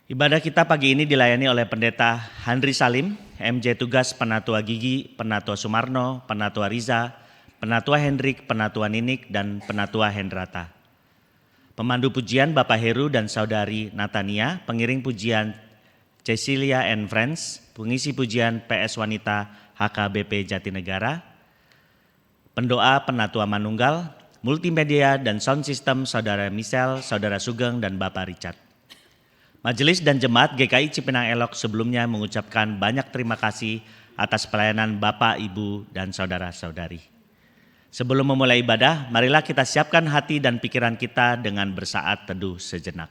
Ibadah kita pagi ini dilayani oleh Pendeta Handri Salim, MJ Tugas Penatua Gigi, Penatua Sumarno, Penatua Riza, Penatua Hendrik, Penatua Ninik, dan Penatua Hendrata. Pemandu pujian Bapak Heru dan Saudari Natania, pengiring pujian Cecilia and Friends, pengisi pujian PS Wanita HKBP Jatinegara, pendoa Penatua Manunggal, multimedia dan sound system Saudara Michelle, Saudara Sugeng, dan Bapak Richard. Majelis dan Jemaat GKI Cipinang Elok sebelumnya mengucapkan banyak terima kasih atas pelayanan Bapak, Ibu, dan Saudara-saudari. Sebelum memulai ibadah, marilah kita siapkan hati dan pikiran kita dengan bersaat teduh sejenak.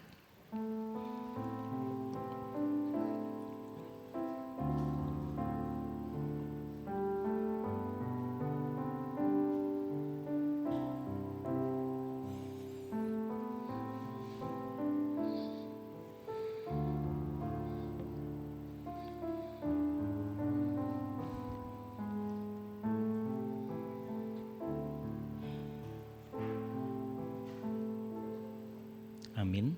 Amin.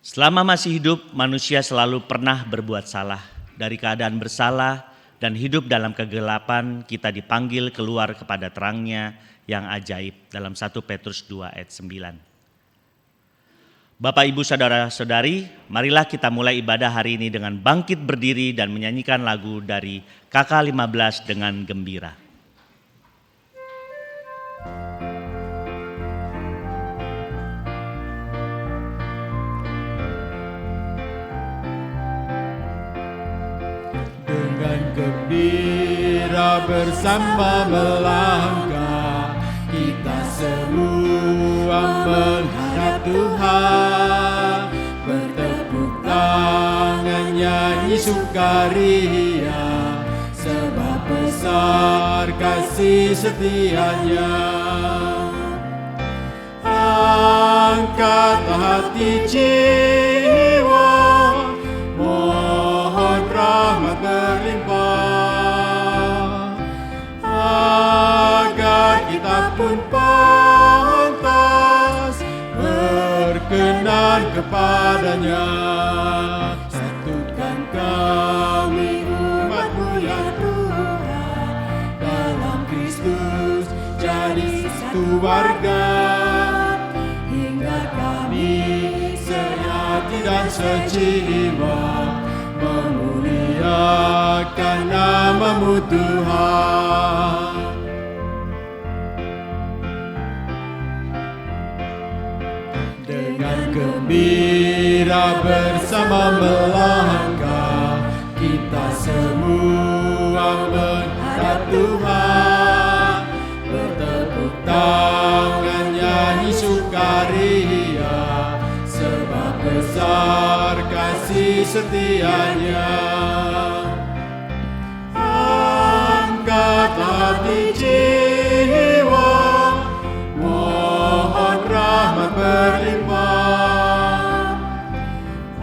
Selama masih hidup, manusia selalu pernah berbuat salah. Dari keadaan bersalah dan hidup dalam kegelapan, kita dipanggil keluar kepada terangnya yang ajaib dalam 1 Petrus 2 ayat 9. Bapak, Ibu, Saudara-saudari, marilah kita mulai ibadah hari ini dengan bangkit berdiri dan menyanyikan lagu dari KK15 dengan gembira. Dengan gembira bersama melangkah, kita semua menghadap Tuhan, bertepuk tangan nyanyi sukaria, sebab besar kasih setianya. Angkatlah hati jiwa, mohon rahmat berlimpah, agar kita pun pantas berkenan kepadanya. Satukan kami umat-Mu ya Tuhan, dalam Kristus jadi satu warga, hingga kami sehati dan sejiwa memuliakan nama-Mu Tuhan. Dengan gembira bersama melangkah, kita semua menghadap Tuhan, bertepuk tangan nyanyi sukaria, sebab besar kasih setianya. Angkatlah hati jiwa, mohon rahmat berlimpah,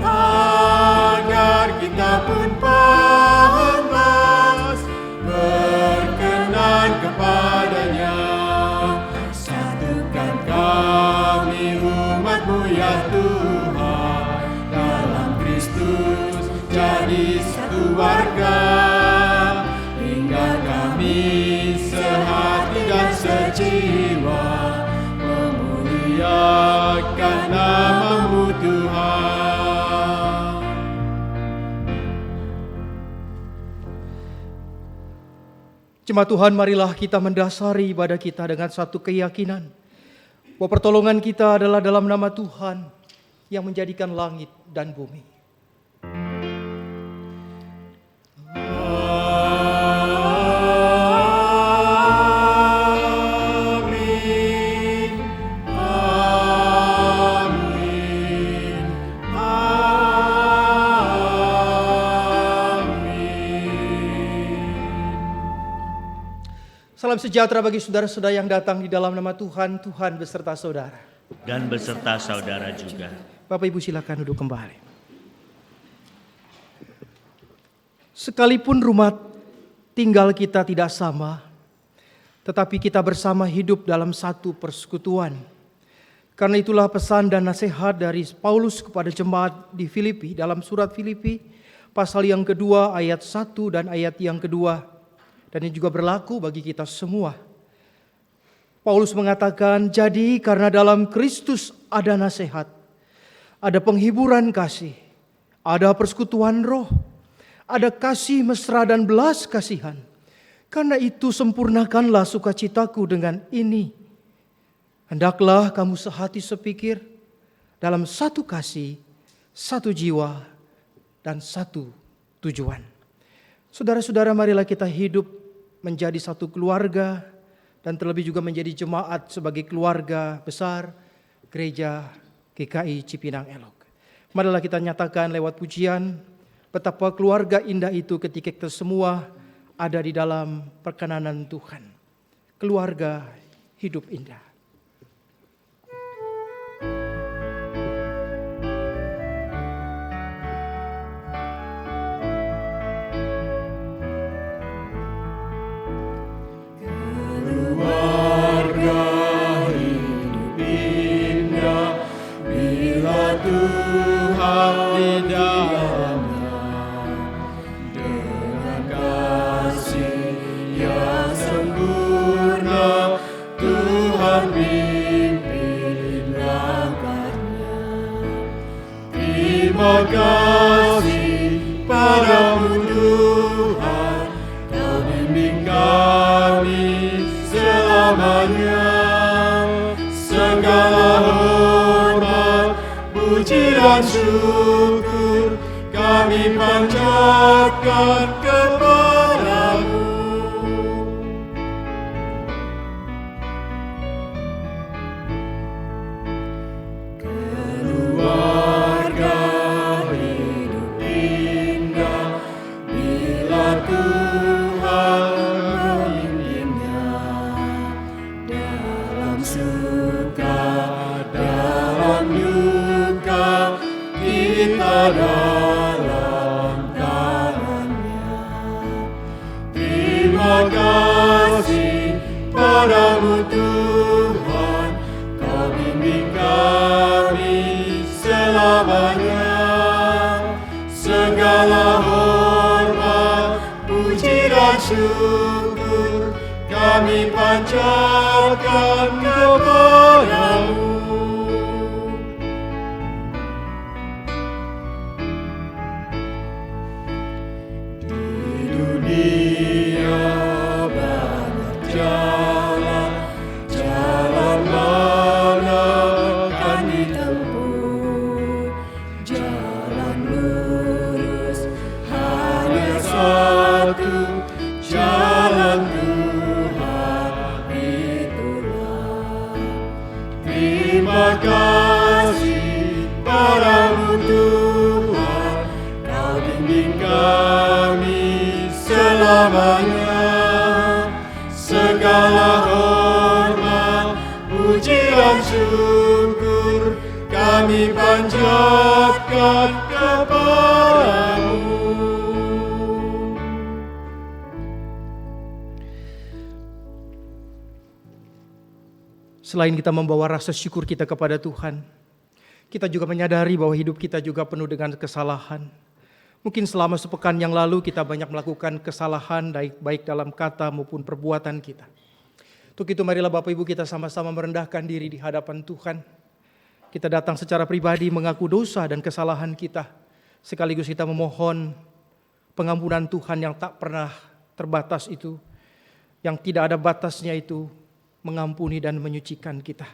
agar kita pun pantas berkenan kepadanya. Satukan kami umat-Mu ya Tuhan, dalam Kristus jadi satu warga, hingga kami sehati dan sejiwa memuliakan nama-Mu Tuhan. Jemaat Tuhan, marilah kita mendasari ibadah kita dengan satu keyakinan bahwa pertolongan kita adalah dalam nama Tuhan yang menjadikan langit dan bumi. Salam sejahtera bagi saudara-saudara yang datang di dalam nama Tuhan, Tuhan beserta saudara. Dan beserta saudara juga. Bapak Ibu silakan duduk kembali. Sekalipun rumah tinggal kita tidak sama, tetapi kita bersama hidup dalam satu persekutuan. Karena itulah pesan dan nasihat dari Paulus kepada jemaat di Filipi dalam surat Filipi pasal yang kedua ayat 1 dan ayat yang kedua. Dan ini juga berlaku bagi kita semua. Paulus mengatakan, jadi karena dalam Kristus ada nasihat, ada penghiburan kasih, ada persekutuan roh, ada kasih mesra dan belas kasihan. Karena itu sempurnakanlah sukacitaku dengan ini. Hendaklah kamu sehati sepikir dalam satu kasih, satu jiwa, dan satu tujuan. Saudara-saudara, marilah kita hidup menjadi satu keluarga dan terlebih juga menjadi jemaat sebagai keluarga besar Gereja GKI Cipinang Elok. Marilah kita nyatakan lewat pujian betapa keluarga indah itu ketika kita semua ada di dalam perkenanan Tuhan. Keluarga hidup indah. Terima kasih padamu Tuhan, Kau bimbing kami selamanya. Segala hormat, puji dan syukur kami panjatkan kepadamu. Dalam tangannya. Terima kasih padamu Tuhan, Kau bimbing kami selamanya. Segala hormat, puji dan syukur kami panjatkan kepadamu. Terima kasih padamu Tuhan, Kau bimbing kami selamanya. Segala hormat, puji dan syukur kami panjatkan kepadamu. Selain kita membawa rasa syukur kita kepada Tuhan, kita juga menyadari bahwa hidup kita juga penuh dengan kesalahan. Mungkin selama sepekan yang lalu kita banyak melakukan kesalahan baik dalam kata maupun perbuatan kita. Untuk itu marilah Bapak Ibu kita sama-sama merendahkan diri di hadapan Tuhan. Kita datang secara pribadi mengaku dosa dan kesalahan kita. Sekaligus kita memohon pengampunan Tuhan yang tak pernah terbatas itu, yang tidak ada batasnya itu, mengampuni dan menyucikan kita.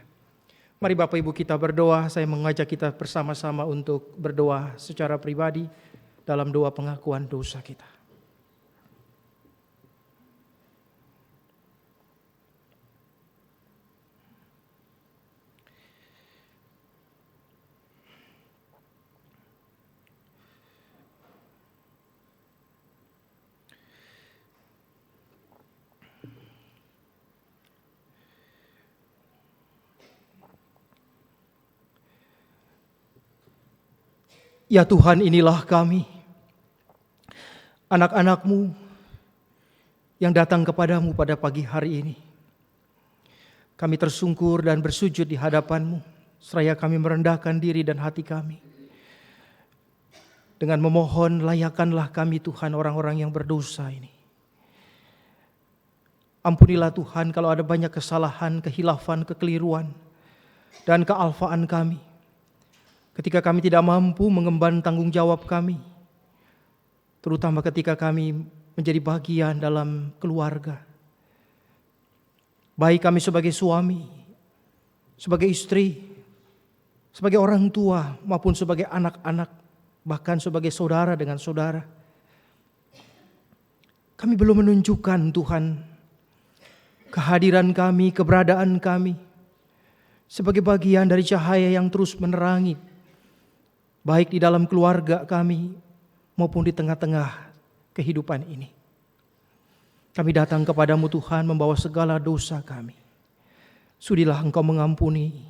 Mari Bapak Ibu kita berdoa. Saya mengajak kita bersama-sama untuk berdoa secara pribadi dalam doa pengakuan dosa kita. Ya Tuhan, inilah kami. anak-anak-Mu yang datang kepadamu pada pagi hari ini. Kami tersungkur dan bersujud di hadapan-Mu, seraya kami merendahkan diri dan hati kami. Dengan memohon, layakanlah kami Tuhan orang-orang yang berdosa ini. Ampunilah Tuhan kalau ada banyak kesalahan, kehilafan, kekeliruan, dan kealfaan kami. Ketika kami tidak mampu mengemban tanggung jawab kami, terutama ketika kami menjadi bagian dalam keluarga. Baik kami sebagai suami, sebagai istri, sebagai orang tua, maupun sebagai anak-anak, bahkan sebagai saudara dengan saudara. Kami belum menunjukkan Tuhan kehadiran kami, keberadaan kami sebagai bagian dari cahaya yang terus menerangi, baik di dalam keluarga kami maupun di tengah-tengah kehidupan ini. Kami datang kepadamu Tuhan membawa segala dosa kami. Sudilah Engkau mengampuni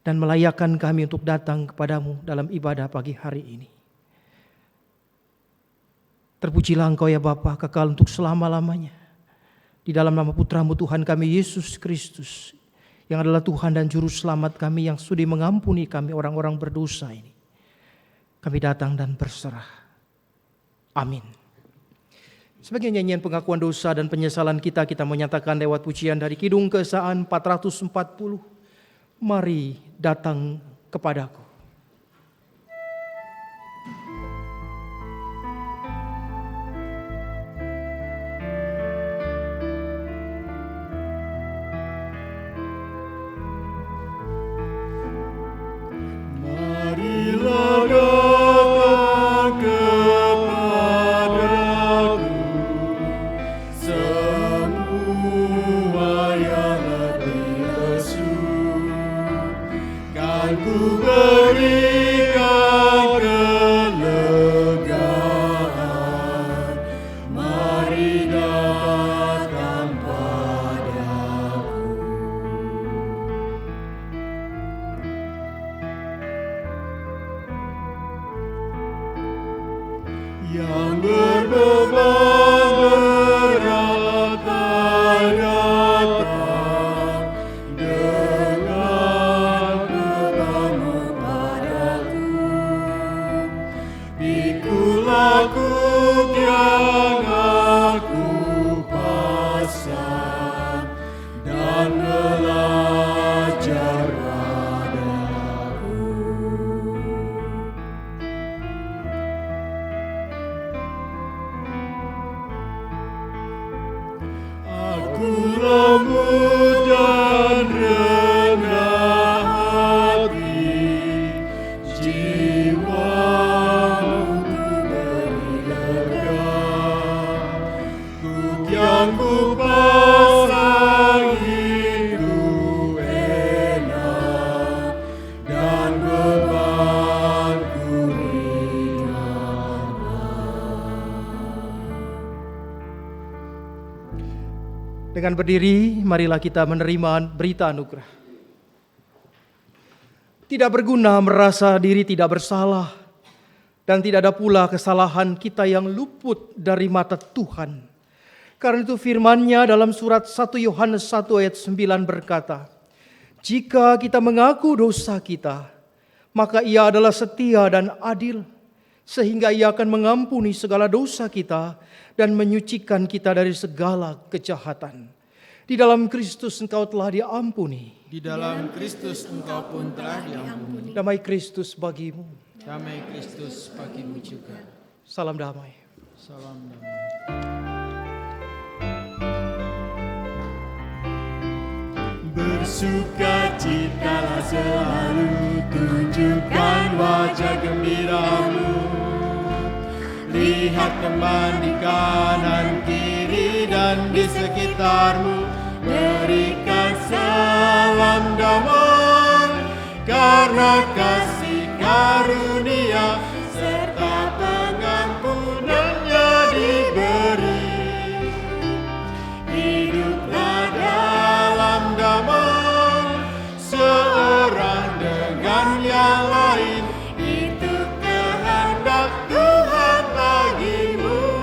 dan melayakkan kami untuk datang kepadamu dalam ibadah pagi hari ini. Terpujilah Engkau ya Bapa, kekal untuk selama-lamanya. Di dalam nama Putramu Tuhan kami Yesus Kristus, yang adalah Tuhan dan Juru Selamat kami, yang sudi mengampuni kami orang-orang berdosa ini. Kami datang dan berserah. Amin. Sebagai nyanyian pengakuan dosa dan penyesalan kita menyatakan lewat pujian dari Kidung Keesaan 440. Mari datang kepadaku. Marilah datang kepadaku, semua yang letih lesu, kan ku berikan kelegaan. Mari datang padaku. Yang berbeban berat datang dengan bebanmu padaku. Pikulah kuk yang aku pasang dan belajar padaku. Aku lembut dan rendah hati, jiwamu ku beri lega. Kuk yang ku pasang itu enak dan bebanku ringan. Dengan berdiri, marilah kita menerima berita anugerah. Tidak berguna merasa diri tidak bersalah, dan tidak ada pula kesalahan kita yang luput dari mata Tuhan. Karena itu firman-Nya dalam surat 1 Yohanes 1 ayat 9 berkata, jika kita mengaku dosa kita, maka Ia adalah setia dan adil, sehingga Ia akan mengampuni segala dosa kita dan menyucikan kita dari segala kejahatan. Di dalam Kristus engkau telah diampuni. Di dalam Kristus engkau pun telah diampuni. Damai Kristus bagimu. Damai Kristus bagimu juga. Salam damai. Salam damai. Bersukacitalah selalu, tunjukkan wajah gembiramu. Lihat teman di kanan kiri dan di sekitarmu, berikan salam damai, karena kasih karunia serta pengampunannya diberi. Hiduplah dalam damai, seorang dengan yang lain, itu kehendak Tuhan bagimu.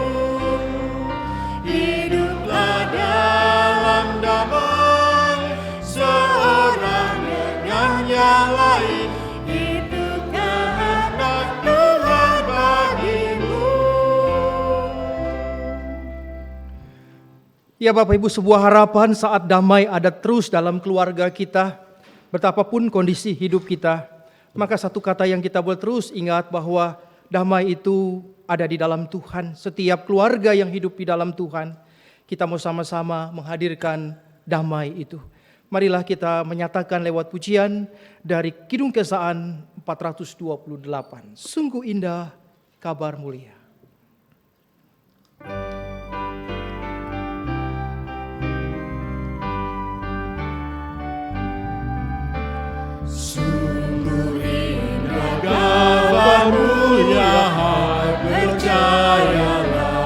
Ya Bapak Ibu, sebuah harapan saat damai ada terus dalam keluarga kita, betapapun kondisi hidup kita, maka satu kata yang kita boleh terus ingat bahwa damai itu ada di dalam Tuhan. Setiap keluarga yang hidup di dalam Tuhan, kita mau sama-sama menghadirkan damai itu. Marilah kita menyatakan lewat pujian dari Kidung Kesaan 428. Sungguh indah kabar mulia. Sungguh indah kabar mulia, hai percayalah,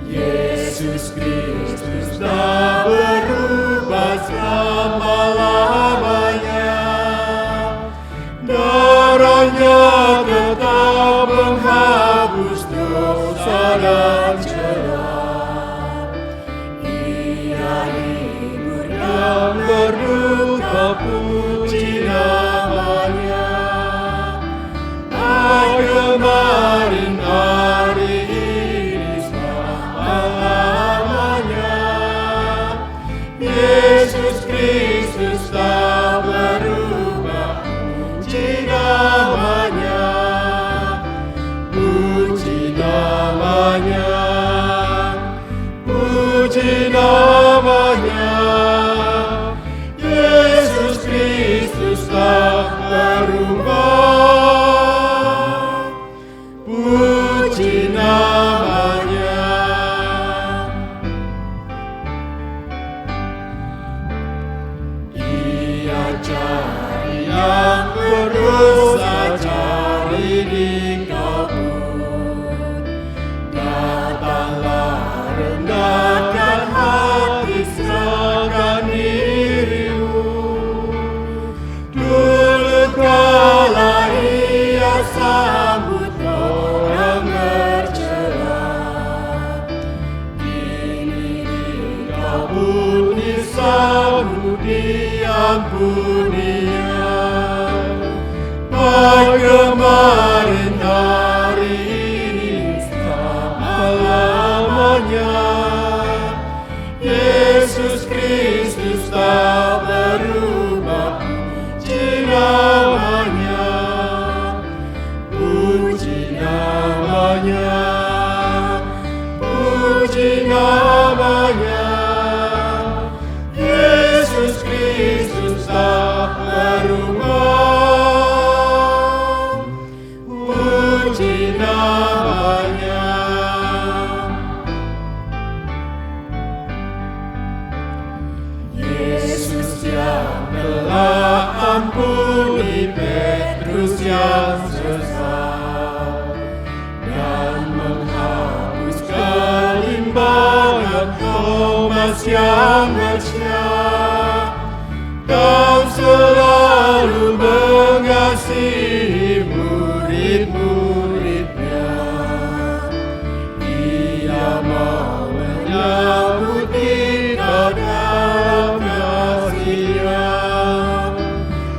Yesus Kristus tak berubah selama-lamanya. Darahnya tetap menghapus dosa dan celah. Ia hibur yang berduka, puji namanya. Hai kemarin, hari ini, selama-lamanya. Yesus Kristus tak berubah, puji namanya. Puji namanya. Puji namanya. Yesus Kristus tak berubah, puji namanya. Ia cari yang berdosa, cari di kabut. Datanglah, rendahkan hati, serahkan dirimu. Dulu kala ia sambut orang bercela, kini di kabut disambut, diampuni Dia. Baik kemarin, hari ini, selama-lamanya. Yesus Kristus tak berubah, puji namanya. Puji namanya. Puji namanya. Yesus Kristus tak berubah, puji namanya. Yesus yang telah ampuni Petrus yang sesat dan menghapus kelimbangan Thomas yang bersyak, Kau selalu mengasihi murid-muridnya. Ia mau menyambut kita dalam kasih-Nya.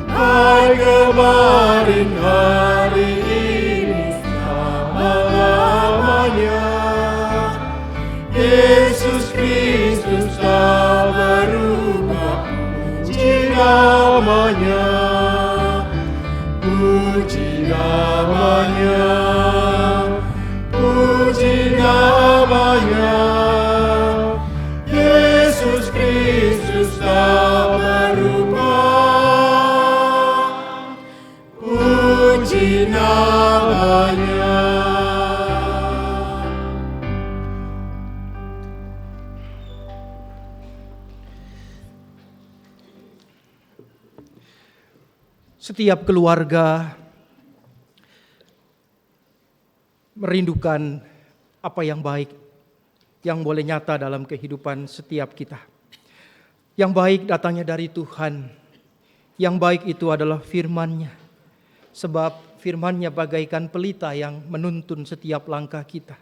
Baik kemarin, hari ini, selama-lamanya. Yesus Kristus tak berubah, puji namanya. Puji namanya. Puji namanya. Yesus Kristus tak berubah, puji namanya. Setiap keluarga merindukan apa yang baik, yang boleh nyata dalam kehidupan setiap kita. Yang baik datangnya dari Tuhan. Yang baik itu adalah firman-Nya. Sebab firman-Nya bagaikan pelita yang menuntun setiap langkah kita.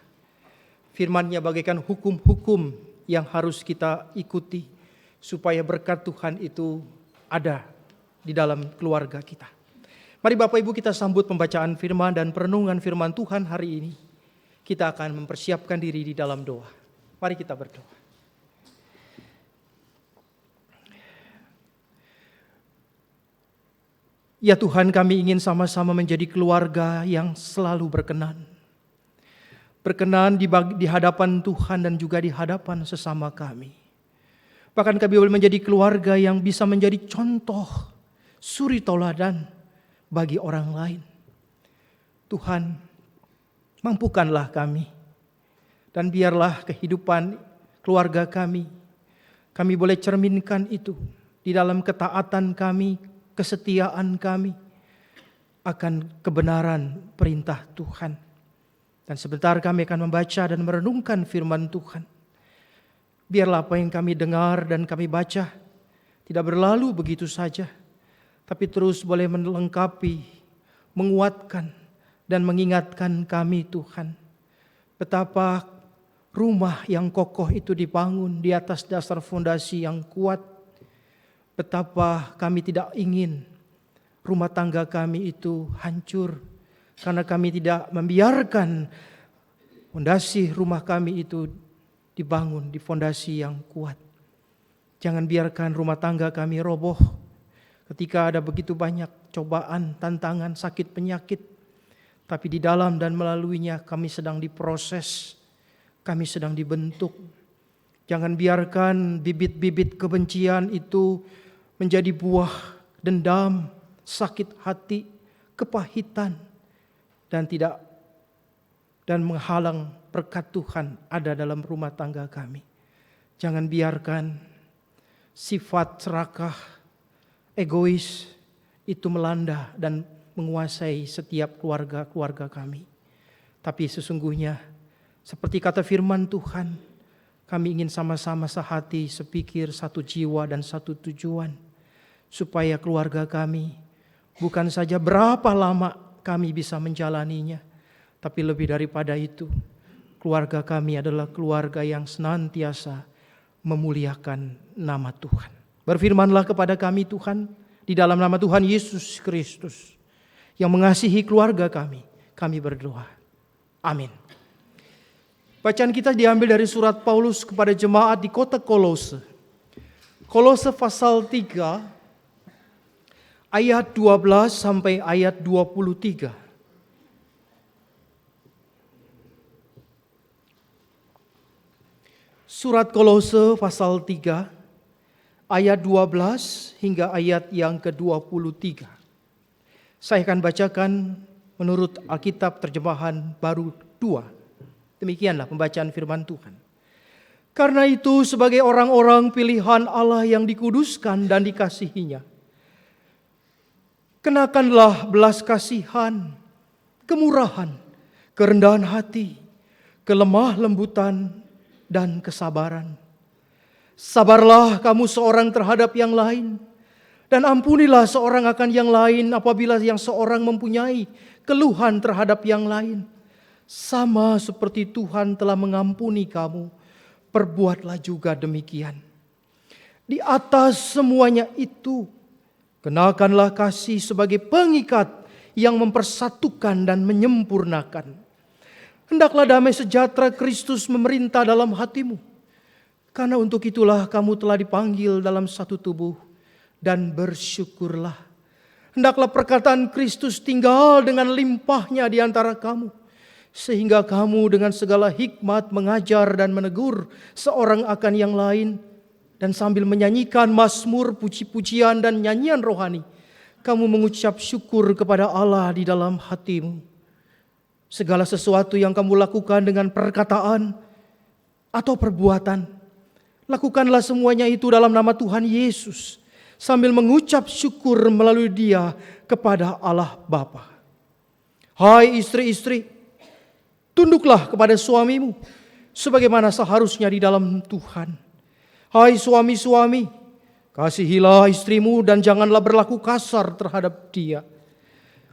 Firman-Nya bagaikan hukum-hukum yang harus kita ikuti supaya berkat Tuhan itu ada di dalam keluarga kita. Mari Bapak Ibu kita sambut pembacaan firman dan perenungan firman Tuhan hari ini. Kita akan mempersiapkan diri di dalam doa. Mari kita berdoa. Ya Tuhan, kami ingin sama-sama menjadi keluarga yang selalu berkenan. Berkenan di hadapan Tuhan dan juga di hadapan sesama kami. Bahkan kami boleh menjadi keluarga yang bisa menjadi contoh, suri tauladan bagi orang lain. Tuhan, mampukanlah kami. Dan biarlah kehidupan keluarga kami boleh cerminkan itu di dalam ketaatan kami, kesetiaan kami akan kebenaran perintah Tuhan. Dan sebentar kami akan membaca dan merenungkan firman Tuhan. Biarlah apa yang kami dengar dan kami baca tidak berlalu begitu saja, tapi terus boleh melengkapi, menguatkan dan mengingatkan kami Tuhan. Betapa rumah yang kokoh itu dibangun di atas dasar fondasi yang kuat. Betapa kami tidak ingin rumah tangga kami itu hancur, karena kami tidak membiarkan fondasi rumah kami itu dibangun di fondasi yang kuat. Jangan biarkan rumah tangga kami roboh ketika ada begitu banyak cobaan, tantangan, sakit, penyakit. Tapi di dalam dan melaluinya kami sedang diproses, kami sedang dibentuk. Jangan biarkan bibit-bibit kebencian itu menjadi buah dendam, sakit hati, kepahitan, dan menghalang berkat Tuhan ada dalam rumah tangga kami. Jangan biarkan sifat serakah, egois itu melanda dan menguasai setiap keluarga kami. Tapi sesungguhnya seperti kata firman Tuhan, kami ingin sama-sama sehati, sepikir, satu jiwa dan satu tujuan. Supaya keluarga kami bukan saja berapa lama kami bisa menjalaninya, tapi lebih daripada itu, keluarga kami adalah keluarga yang senantiasa memuliakan nama Tuhan. Berfirmanlah kepada kami Tuhan, di dalam nama Tuhan Yesus Kristus, yang mengasihi keluarga kami berdoa. Amin. Bacaan kita diambil dari surat Paulus kepada jemaat di kota Kolose. Kolose pasal 3 ayat 12 sampai ayat 23. Surat Kolose pasal 3 ayat 12 hingga ayat yang ke-23. Saya akan bacakan menurut Alkitab terjemahan baru 2. Demikianlah pembacaan firman Tuhan. Karena itu sebagai orang-orang pilihan Allah yang dikuduskan dan dikasihinya, kenakanlah belas kasihan, kemurahan, kerendahan hati, kelemah lembutan, dan kesabaran. Sabarlah kamu seorang terhadap yang lain, dan ampunilah seorang akan yang lain apabila yang seorang mempunyai keluhan terhadap yang lain. Sama seperti Tuhan telah mengampuni kamu, perbuatlah juga demikian. Di atas semuanya itu, kenakanlah kasih sebagai pengikat yang mempersatukan dan menyempurnakan. Hendaklah damai sejahtera Kristus memerintah dalam hatimu. Karena untuk itulah kamu telah dipanggil dalam satu tubuh, dan bersyukurlah. Hendaklah perkataan Kristus tinggal dengan limpahnya di antara kamu, sehingga kamu dengan segala hikmat mengajar dan menegur seorang akan yang lain, dan sambil menyanyikan mazmur, puji-pujian dan nyanyian rohani, kamu mengucap syukur kepada Allah di dalam hatimu. Segala sesuatu yang kamu lakukan dengan perkataan atau perbuatan, lakukanlah semuanya itu dalam nama Tuhan Yesus, sambil mengucap syukur melalui Dia kepada Allah Bapa. Hai istri-istri, tunduklah kepada suamimu sebagaimana seharusnya di dalam Tuhan. Hai suami-suami, kasihilah istrimu dan janganlah berlaku kasar terhadap dia.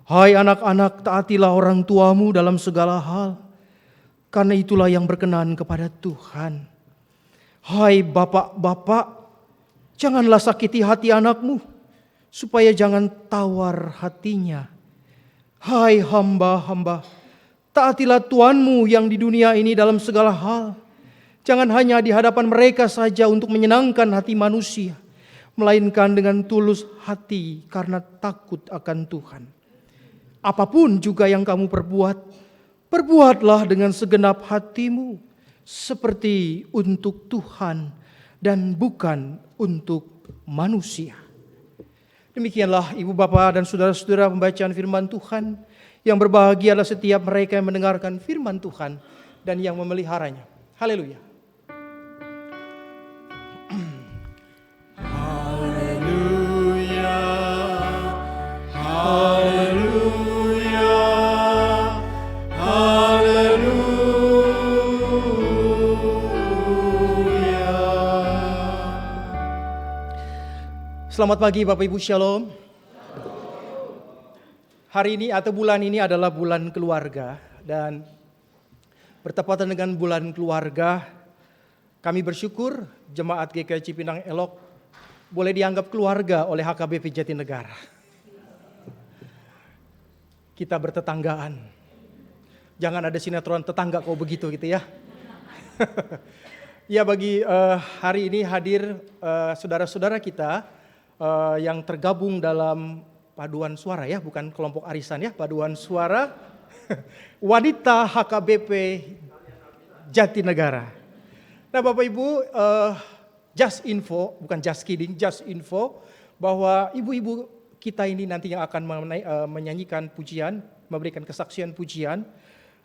Hai anak-anak, taatilah orang tuamu dalam segala hal, karena itulah yang berkenan kepada Tuhan. Hai bapak-bapak, janganlah sakiti hati anakmu, supaya jangan tawar hatinya. Hai hamba-hamba, taatilah tuanmu yang di dunia ini dalam segala hal. Jangan hanya di hadapan mereka saja untuk menyenangkan hati manusia, melainkan dengan tulus hati karena takut akan Tuhan. Apapun juga yang kamu perbuat, perbuatlah dengan segenap hatimu, seperti untuk Tuhan dan bukan untuk manusia. Demikianlah ibu bapak dan saudara-saudara pembacaan firman Tuhan. Yang berbahagia adalah setiap mereka yang mendengarkan firman Tuhan dan yang memeliharanya. Haleluya. Haleluya, haleluya, haleluya. Selamat pagi Bapak Ibu, Shalom. Hari ini atau bulan ini adalah bulan keluarga, dan bertepatan dengan bulan keluarga, kami bersyukur Jemaat GKI Cipinang Elok boleh dianggap keluarga oleh HKBP Jatinegara. Kita bertetanggaan. Jangan ada sinetron tetangga kok begitu gitu ya. Ya, bagi hari ini hadir saudara-saudara kita yang tergabung dalam paduan suara ya, bukan kelompok arisan ya, paduan suara wanita HKBP Jatinegara. Nah Bapak Ibu, just info, bukan just kidding, just info bahwa ibu-ibu kita ini nanti yang akan menyanyikan pujian, memberikan kesaksian pujian,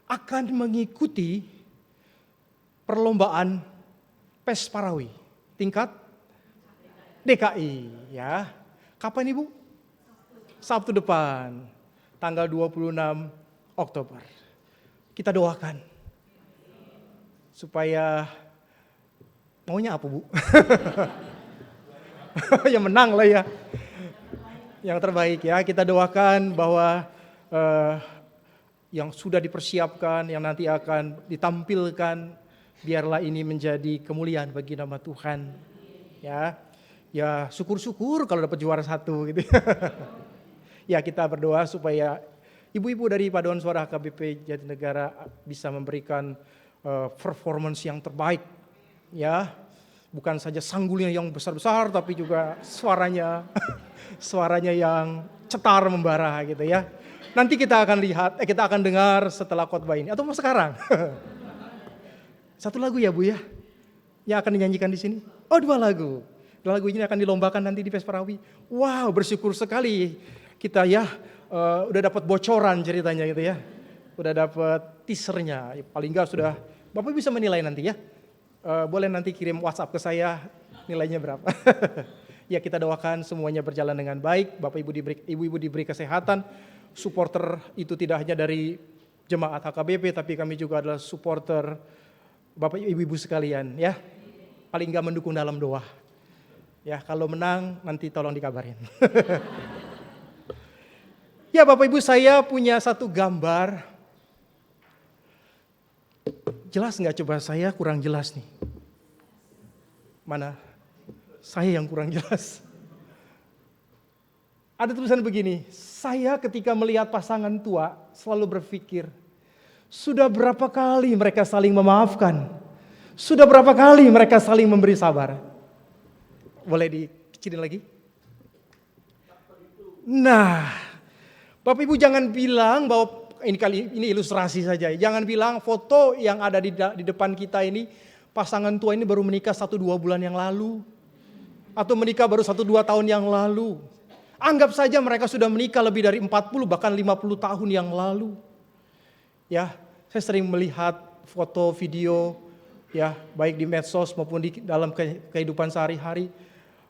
akan mengikuti perlombaan PES Parawi tingkat DKI ya. Kapan Ibu? Sabtu depan, tanggal 26 Oktober. Kita doakan supaya maunya apa Bu? Yang menang lah ya. Yang terbaik ya, kita doakan bahwa yang sudah dipersiapkan, yang nanti akan ditampilkan, biarlah ini menjadi kemuliaan bagi nama Tuhan. Ya syukur-syukur kalau dapat juara 1 gitu. Ya kita berdoa supaya ibu-ibu dari Paduan Suara HKBP Jatinegara bisa memberikan performance yang terbaik. Ya, bukan saja sanggulnya yang besar-besar tapi juga suaranya yang cetar membara gitu ya. Nanti kita akan lihat, kita akan dengar setelah khotbah ini atau mau sekarang. Satu lagu ya Bu ya, yang akan dinyanyikan di sini. Oh 2 lagu. 2 lagu ini akan dilombakan nanti di PES Parawi. Wow, bersyukur sekali kita ya udah dapat bocoran ceritanya gitu ya. Udah dapat teasernya. Paling enggak sudah Bapak bisa menilai nanti ya. Boleh nanti kirim WhatsApp ke saya nilainya berapa. Ya kita doakan semuanya berjalan dengan baik. Bapak Ibu diberi kesehatan. Supporter itu tidak hanya dari jemaat HKBP tapi kami juga adalah supporter Bapak Ibu sekalian ya. Paling enggak mendukung dalam doa. Ya kalau menang nanti tolong dikabarin. Ya Bapak Ibu, saya punya satu gambar. Jelas nggak, coba saya kurang jelas nih. Mana? Saya yang kurang jelas. Ada tulisan begini, saya ketika melihat pasangan tua selalu berpikir, sudah berapa kali mereka saling memaafkan? Sudah berapa kali mereka saling memberi sabar? Boleh dikecilin lagi? Nah, Bapak Ibu jangan bilang bahwa ini ilustrasi saja. Jangan bilang foto yang ada di depan kita ini pasangan tua ini baru menikah 1-2 bulan yang lalu. Atau menikah baru 1-2 tahun yang lalu. Anggap saja mereka sudah menikah lebih dari 40 bahkan 50 tahun yang lalu. Ya, saya sering melihat foto video ya, baik di medsos maupun di dalam kehidupan sehari-hari.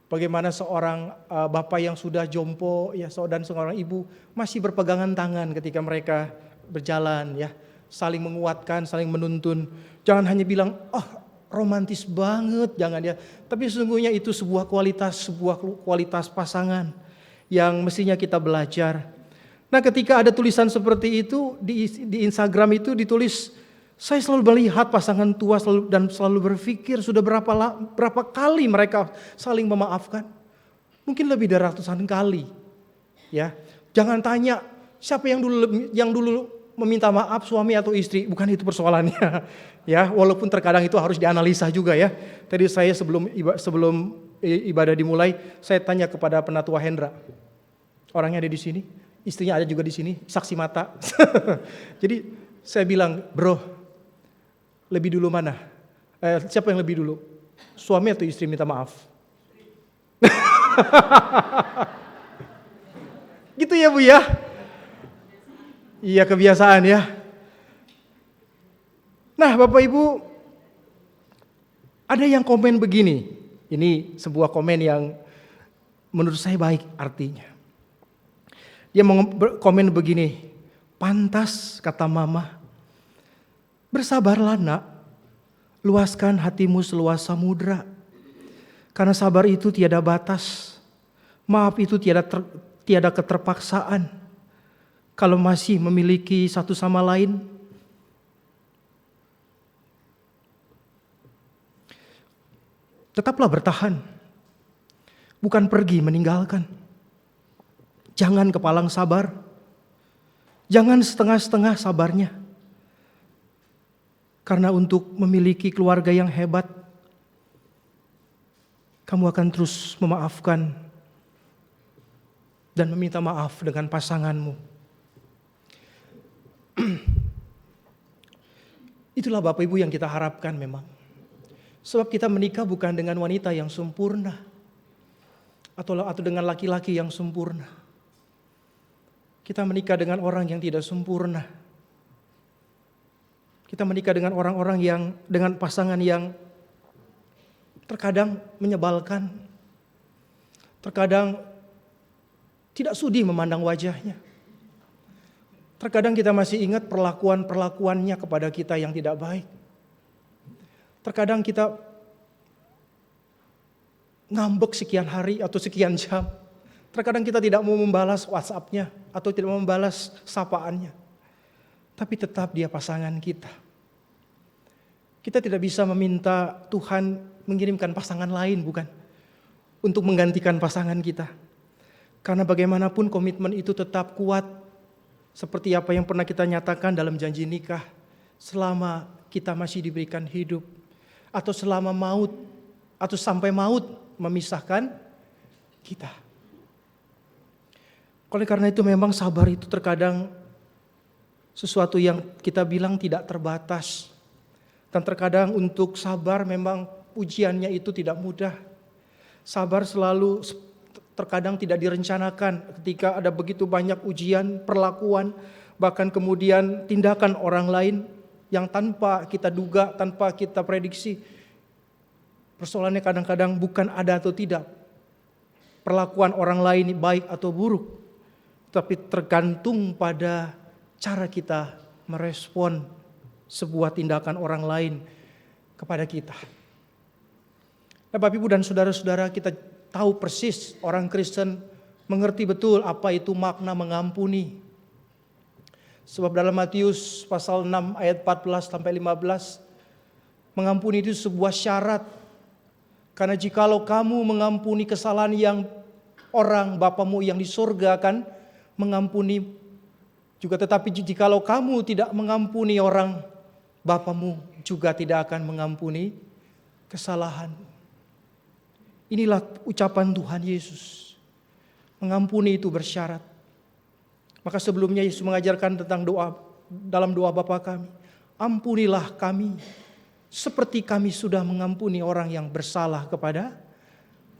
Bagaimana seorang bapak yang sudah jompo ya, dan seorang ibu masih berpegangan tangan ketika mereka berjalan ya, saling menguatkan, saling menuntun. Jangan hanya bilang, oh romantis banget, jangan ya. Tapi sesungguhnya itu sebuah kualitas pasangan yang mestinya kita belajar. Nah ketika ada tulisan seperti itu di Instagram itu ditulis, saya selalu melihat pasangan tua dan selalu berpikir sudah berapa kali mereka saling memaafkan. Mungkin lebih dari ratusan kali. Ya, jangan tanya siapa yang dulu meminta maaf, suami atau istri, bukan itu persoalannya. Ya, walaupun terkadang itu harus dianalisa juga ya. Tadi saya sebelum ibadah dimulai, saya tanya kepada Penatua Hendra. Orangnya ada di sini, istrinya ada juga di sini, saksi mata. Jadi saya bilang, bro, lebih dulu mana? Siapa yang lebih dulu? Suami atau istri minta maaf? Gitu ya Bu ya? Iya, kebiasaan ya. Nah Bapak Ibu, ada yang komen begini. Ini sebuah komen yang menurut saya baik artinya. Dia komen begini, pantas kata mama, bersabarlah nak, luaskan hatimu seluas samudra. Karena sabar itu tiada batas, maaf itu tiada keterpaksaan. Kalau masih memiliki satu sama lain, tetaplah bertahan, bukan pergi meninggalkan. Jangan kepalang sabar, jangan setengah-setengah sabarnya. Karena untuk memiliki keluarga yang hebat, kamu akan terus memaafkan dan meminta maaf dengan pasanganmu. Itulah Bapak Ibu yang kita harapkan memang. Sebab kita menikah bukan dengan wanita yang sempurna atau dengan laki-laki yang sempurna. Kita menikah dengan orang yang tidak sempurna. Kita menikah dengan orang-orang yang dengan pasangan yang terkadang menyebalkan. Terkadang tidak sudi memandang wajahnya. Terkadang kita masih ingat perlakuannya kepada kita yang tidak baik. Terkadang kita ngambek sekian hari atau sekian jam. Terkadang kita tidak mau membalas WhatsApp-nya atau tidak mau membalas sapaannya. Tapi tetap dia pasangan kita. Kita tidak bisa meminta Tuhan mengirimkan pasangan lain, bukan? Untuk menggantikan pasangan kita. Karena bagaimanapun komitmen itu tetap kuat. Seperti apa yang pernah kita nyatakan dalam janji nikah. Selama kita masih diberikan hidup. Atau selama maut. Atau sampai maut memisahkan kita. Oleh karena itu memang sabar itu terkadang sesuatu yang kita bilang tidak terbatas. Dan terkadang untuk sabar memang ujiannya itu tidak mudah. Sabar selalu terkadang tidak direncanakan ketika ada begitu banyak ujian, perlakuan, bahkan kemudian tindakan orang lain yang tanpa kita duga, tanpa kita prediksi. Persoalannya kadang-kadang bukan ada atau tidak. Perlakuan orang lain baik atau buruk. Tapi tergantung pada cara kita merespon sebuah tindakan orang lain kepada kita. Nah, Bapak Ibu dan saudara-saudara, kita tahu persis orang Kristen mengerti betul apa itu makna mengampuni. Sebab dalam Matius pasal 6 ayat 14 sampai 15, mengampuni itu sebuah syarat. Karena jikalau kamu mengampuni kesalahan yang orang Bapamu yang di surga akan mengampuni juga, tetapi jikalau kamu tidak mengampuni orang, Bapamu juga tidak akan mengampuni kesalahan. Inilah ucapan Tuhan Yesus. Mengampuni itu bersyarat. Maka sebelumnya Yesus mengajarkan tentang doa dalam doa Bapa kami. Ampunilah kami seperti kami sudah mengampuni orang yang bersalah kepada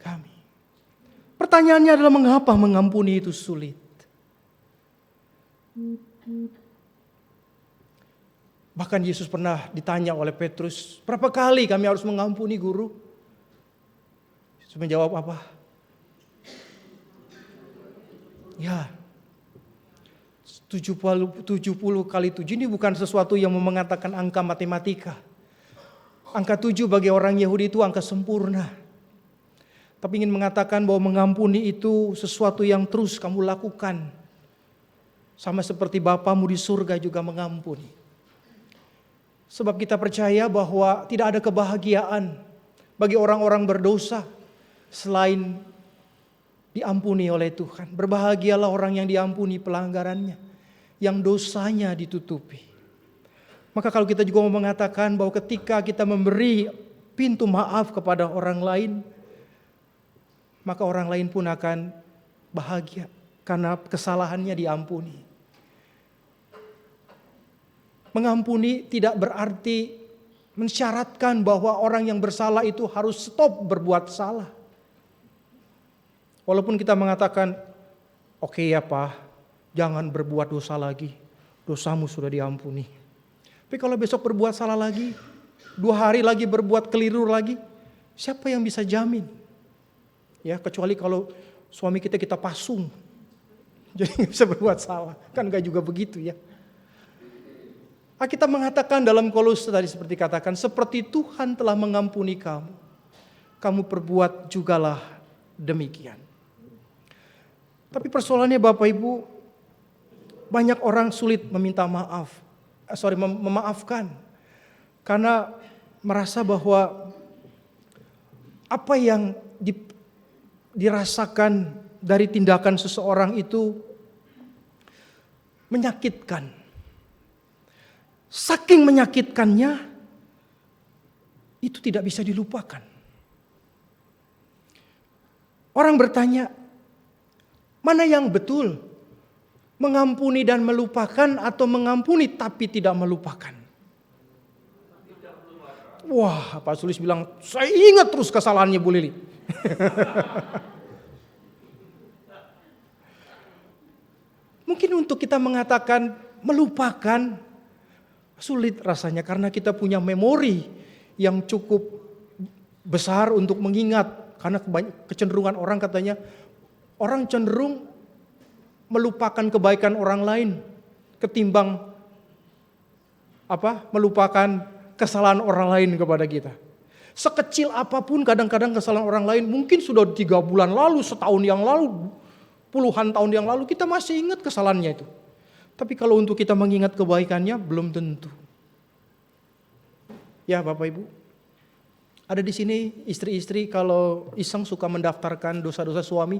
kami. Pertanyaannya adalah mengapa mengampuni itu sulit? Bahkan Yesus pernah ditanya oleh Petrus, berapa kali kami harus mengampuni guru? Yesus menjawab apa? Ya, 70 kali 7 ini bukan sesuatu yang mengatakan angka matematika. Angka 7 bagi orang Yahudi itu angka sempurna. Tapi ingin mengatakan bahwa mengampuni itu sesuatu yang terus kamu lakukan. Sama seperti Bapamu di surga juga mengampuni. Sebab kita percaya bahwa tidak ada kebahagiaan bagi orang-orang berdosa selain diampuni oleh Tuhan. Berbahagialah orang yang diampuni pelanggarannya, yang dosanya ditutupi. Maka kalau kita juga mau mengatakan bahwa ketika kita memberi pintu maaf kepada orang lain, maka orang lain pun akan bahagia karena kesalahannya diampuni. Mengampuni tidak berarti mensyaratkan bahwa orang yang bersalah itu harus stop berbuat salah. Walaupun kita mengatakan, oke ya Pak, jangan berbuat dosa lagi, dosamu sudah diampuni. Tapi kalau besok berbuat salah lagi, 2 hari lagi berbuat keliru lagi, siapa yang bisa jamin? Ya, kecuali kalau suami kita pasung, jadi nggak bisa berbuat salah, kan nggak juga begitu ya. Kita mengatakan dalam Kolose tadi seperti katakan, seperti Tuhan telah mengampuni kamu, kamu perbuat jugalah demikian. Tapi persoalannya Bapak Ibu, banyak orang sulit meminta maaf, memaafkan. Karena merasa bahwa apa yang dirasakan dari tindakan seseorang itu menyakitkan. Saking menyakitkannya, itu tidak bisa dilupakan. Orang bertanya, mana yang betul? Mengampuni dan melupakan atau mengampuni tapi tidak melupakan? Wah, Pak Sulis bilang, saya ingat terus kesalahannya Bu Lili. Mungkin untuk kita mengatakan melupakan, sulit rasanya karena kita punya memori yang cukup besar untuk mengingat. Karena kecenderungan orang katanya, orang cenderung melupakan kebaikan orang lain ketimbang melupakan kesalahan orang lain kepada kita. Sekecil apapun kadang-kadang kesalahan orang lain, mungkin sudah 3 bulan lalu, setahun yang lalu, puluhan tahun yang lalu, kita masih ingat kesalahannya itu. Tapi kalau untuk kita mengingat kebaikannya, belum tentu. Ya Bapak Ibu, ada di sini istri-istri kalau iseng suka mendaftarkan dosa-dosa suami.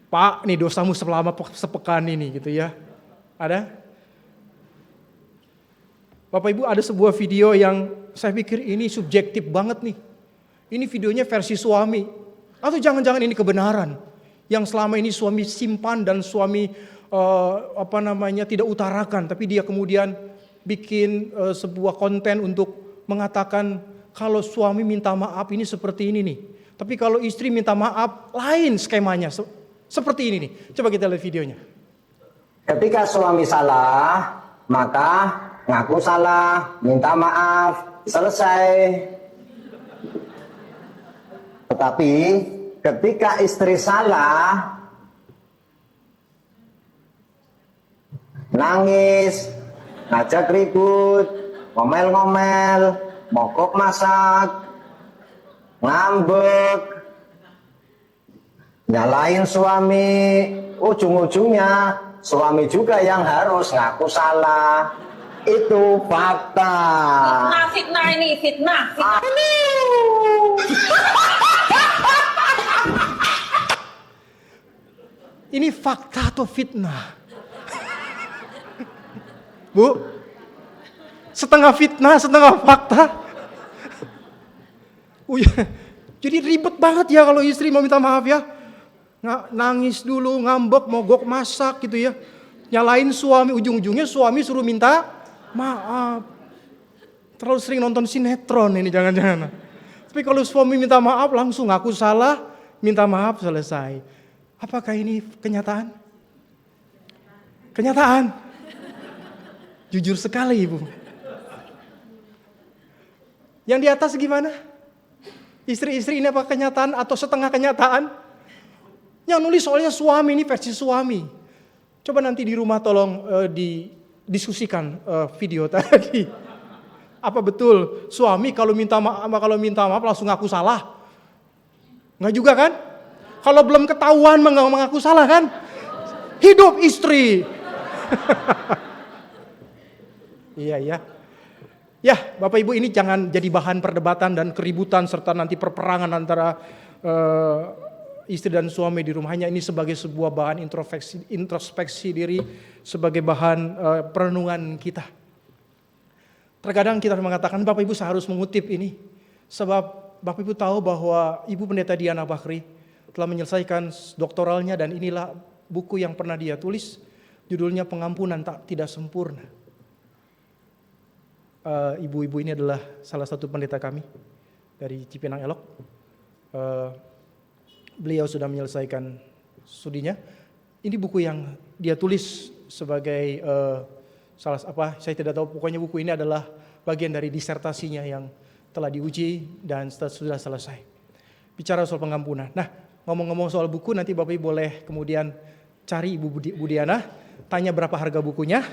Pak, nih dosamu selama sepekan ini gitu ya. Ada? Bapak Ibu, ada sebuah video yang saya pikir ini subjektif banget nih. Ini videonya versi suami. Atau jangan-jangan ini kebenaran yang selama ini suami simpan dan suami tidak utarakan, tapi dia kemudian bikin sebuah konten untuk mengatakan kalau suami minta maaf ini seperti ini nih. Tapi kalau istri minta maaf lain skemanya. Seperti ini nih. Coba kita lihat videonya. Ketika suami salah, maka ngaku salah, minta maaf, selesai. Tetapi ketika istri salah, nangis, ngajak ribut, ngomel-ngomel, mogok masak, ngambek, nyalain suami, ujung-ujungnya suami juga yang harus ngaku salah. Itu fakta. Fitnah ini, fitnah. Ini fakta atau fitnah? Bu, setengah fitnah, setengah fakta. Jadi ribet banget ya kalau istri mau minta maaf ya. Nangis dulu, ngambek, mogok masak gitu ya. Nyalain suami, ujung-ujungnya suami suruh minta maaf. Terlalu sering nonton sinetron ini jangan-jangan. Tapi kalau suami minta maaf langsung ngaku salah, minta maaf, selesai. Apakah ini kenyataan? Kenyataan. Jujur sekali Ibu. Yang di atas gimana? Istri-istri ini apa kenyataan atau setengah kenyataan? Yang nulis soalnya suami, ini versi suami. Coba nanti di rumah tolong didiskusikan video tadi. Apa betul suami kalau minta maaf langsung ngaku salah? Enggak juga kan? Kalau belum ketahuan mengaku salah kan? Hidup istri. Iya ya. Ya Bapak Ibu, ini jangan jadi bahan perdebatan dan keributan serta nanti perperangan antara istri dan suami di rumah. Hanya ini sebagai sebuah bahan introspeksi diri, sebagai bahan perenungan kita. Terkadang kita mengatakan Bapak Ibu saya harus mengutip ini. Sebab Bapak Ibu tahu bahwa Ibu Pendeta Diana Bakri telah menyelesaikan doktoralnya dan inilah buku yang pernah dia tulis, judulnya Pengampunan Tidak Sempurna. Ibu-ibu ini adalah salah satu pendeta kami dari Cipinang Elok. Beliau sudah menyelesaikan studinya. Ini buku yang dia tulis sebagai saya tidak tahu, pokoknya buku ini adalah bagian dari disertasinya yang telah diuji dan sudah selesai. Bicara soal pengampunan. Nah, ngomong-ngomong soal buku, nanti Bapak Ibu boleh kemudian cari Ibu Budiana, tanya berapa harga bukunya.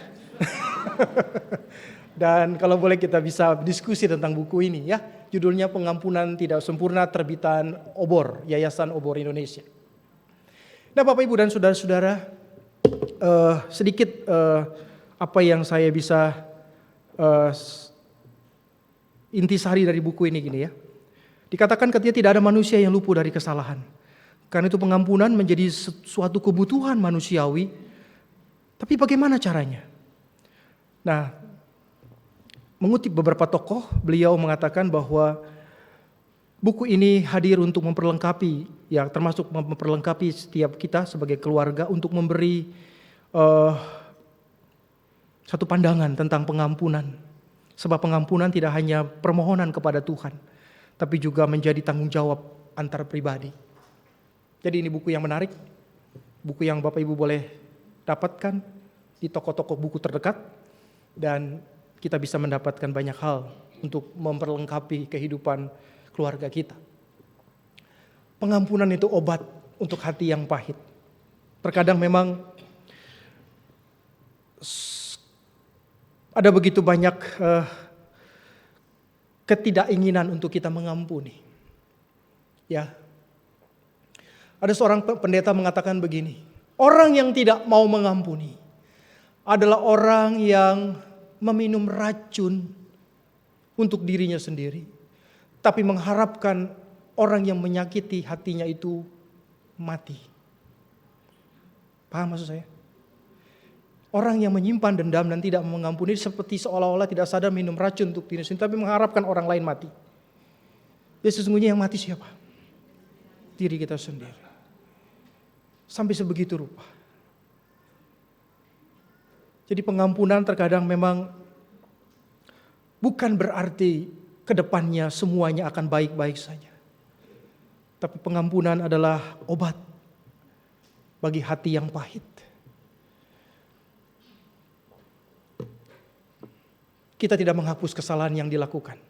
Dan kalau boleh kita bisa diskusi tentang buku ini ya. Judulnya Pengampunan Tidak Sempurna, terbitan Obor, Yayasan Obor Indonesia. Nah, Bapak Ibu dan saudara-saudara, sedikit apa yang saya bisa intisari dari buku ini gini ya. Dikatakan ketika tidak ada manusia yang luput dari kesalahan. Karena itu pengampunan menjadi suatu kebutuhan manusiawi. Tapi bagaimana caranya? Nah, mengutip beberapa tokoh, beliau mengatakan bahwa buku ini hadir untuk memperlengkapi, ya termasuk memperlengkapi setiap kita sebagai keluarga untuk memberi satu pandangan tentang pengampunan. Sebab pengampunan tidak hanya permohonan kepada Tuhan, tapi juga menjadi tanggung jawab antar pribadi. Jadi ini buku yang menarik, buku yang Bapak Ibu boleh dapatkan di toko-toko buku terdekat, dan kita bisa mendapatkan banyak hal untuk memperlengkapi kehidupan keluarga kita. Pengampunan itu obat untuk hati yang pahit. Terkadang memang ada begitu banyak ketidakinginan untuk kita mengampuni. Ya, ada seorang pendeta mengatakan begini, orang yang tidak mau mengampuni adalah orang yang meminum racun untuk dirinya sendiri, tapi mengharapkan orang yang menyakiti hatinya itu mati. Paham maksud saya? Orang yang menyimpan dendam dan tidak mengampuni seperti seolah-olah tidak sadar minum racun untuk dirinya sendiri, tapi mengharapkan orang lain mati. Ya, sesungguhnya yang mati siapa? Diri kita sendiri. Sampai sebegitu rupa. Jadi pengampunan terkadang memang bukan berarti kedepannya semuanya akan baik-baik saja. Tapi pengampunan adalah obat bagi hati yang pahit. Kita tidak menghapus kesalahan yang dilakukan.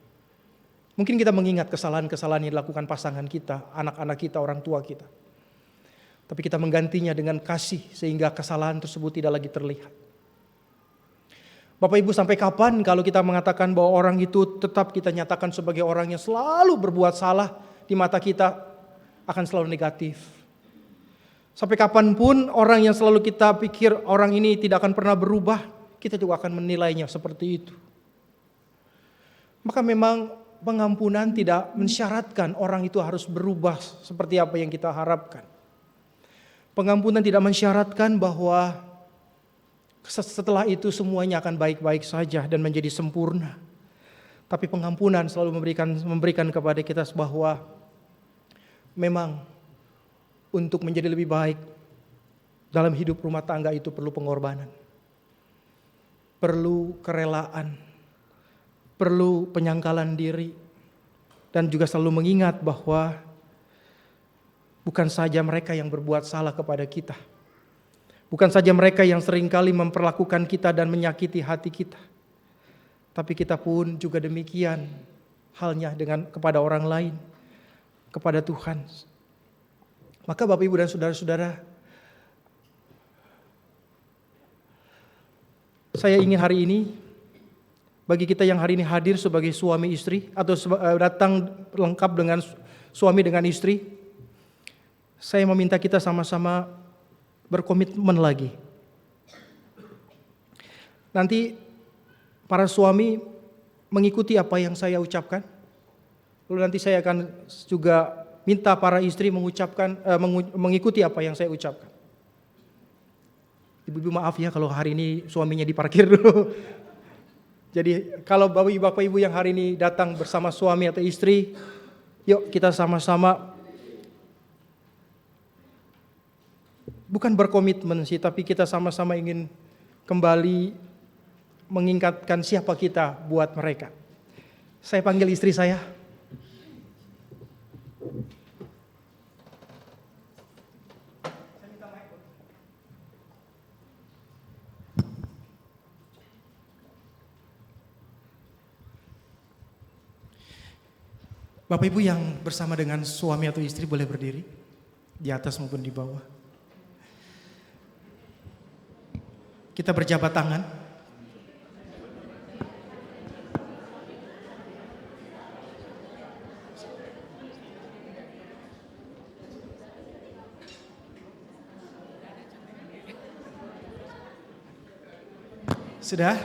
Mungkin kita mengingat kesalahan-kesalahan yang dilakukan pasangan kita, anak-anak kita, orang tua kita. Tapi kita menggantinya dengan kasih sehingga kesalahan tersebut tidak lagi terlihat. Bapak Ibu, sampai kapan kalau kita mengatakan bahwa orang itu tetap kita nyatakan sebagai orang yang selalu berbuat salah di mata kita, akan selalu negatif. Sampai kapanpun orang yang selalu kita pikir orang ini tidak akan pernah berubah, kita juga akan menilainya seperti itu. Maka memang pengampunan tidak mensyaratkan orang itu harus berubah seperti apa yang kita harapkan. Pengampunan tidak mensyaratkan bahwa setelah itu semuanya akan baik-baik saja dan menjadi sempurna. Tapi pengampunan selalu memberikan kepada kita bahwa memang untuk menjadi lebih baik dalam hidup rumah tangga itu perlu pengorbanan. Perlu kerelaan. Perlu penyangkalan diri. Dan juga selalu mengingat bahwa bukan saja mereka yang berbuat salah kepada kita. Bukan saja mereka yang seringkali memperlakukan kita dan menyakiti hati kita. Tapi kita pun juga demikian halnya kepada orang lain. Kepada Tuhan. Maka Bapak Ibu dan saudara-saudara, saya ingin hari ini, bagi kita yang hari ini hadir sebagai suami istri atau datang lengkap dengan suami dengan istri, saya meminta kita sama-sama berkomitmen lagi. Nanti para suami mengikuti apa yang saya ucapkan. Lalu nanti saya akan juga minta para istri mengikuti apa yang saya ucapkan. Ibu-ibu maaf ya kalau hari ini suaminya diparkir dulu. Jadi kalau Bapak Ibu yang hari ini datang bersama suami atau istri, Yuk kita sama-sama bukan berkomitmen sih, tapi kita sama-sama ingin kembali mengingatkan siapa kita buat mereka. Saya panggil istri saya. Bapak Ibu yang bersama dengan suami atau istri boleh berdiri di atas maupun di bawah. Kita berjabat tangan. Sudah?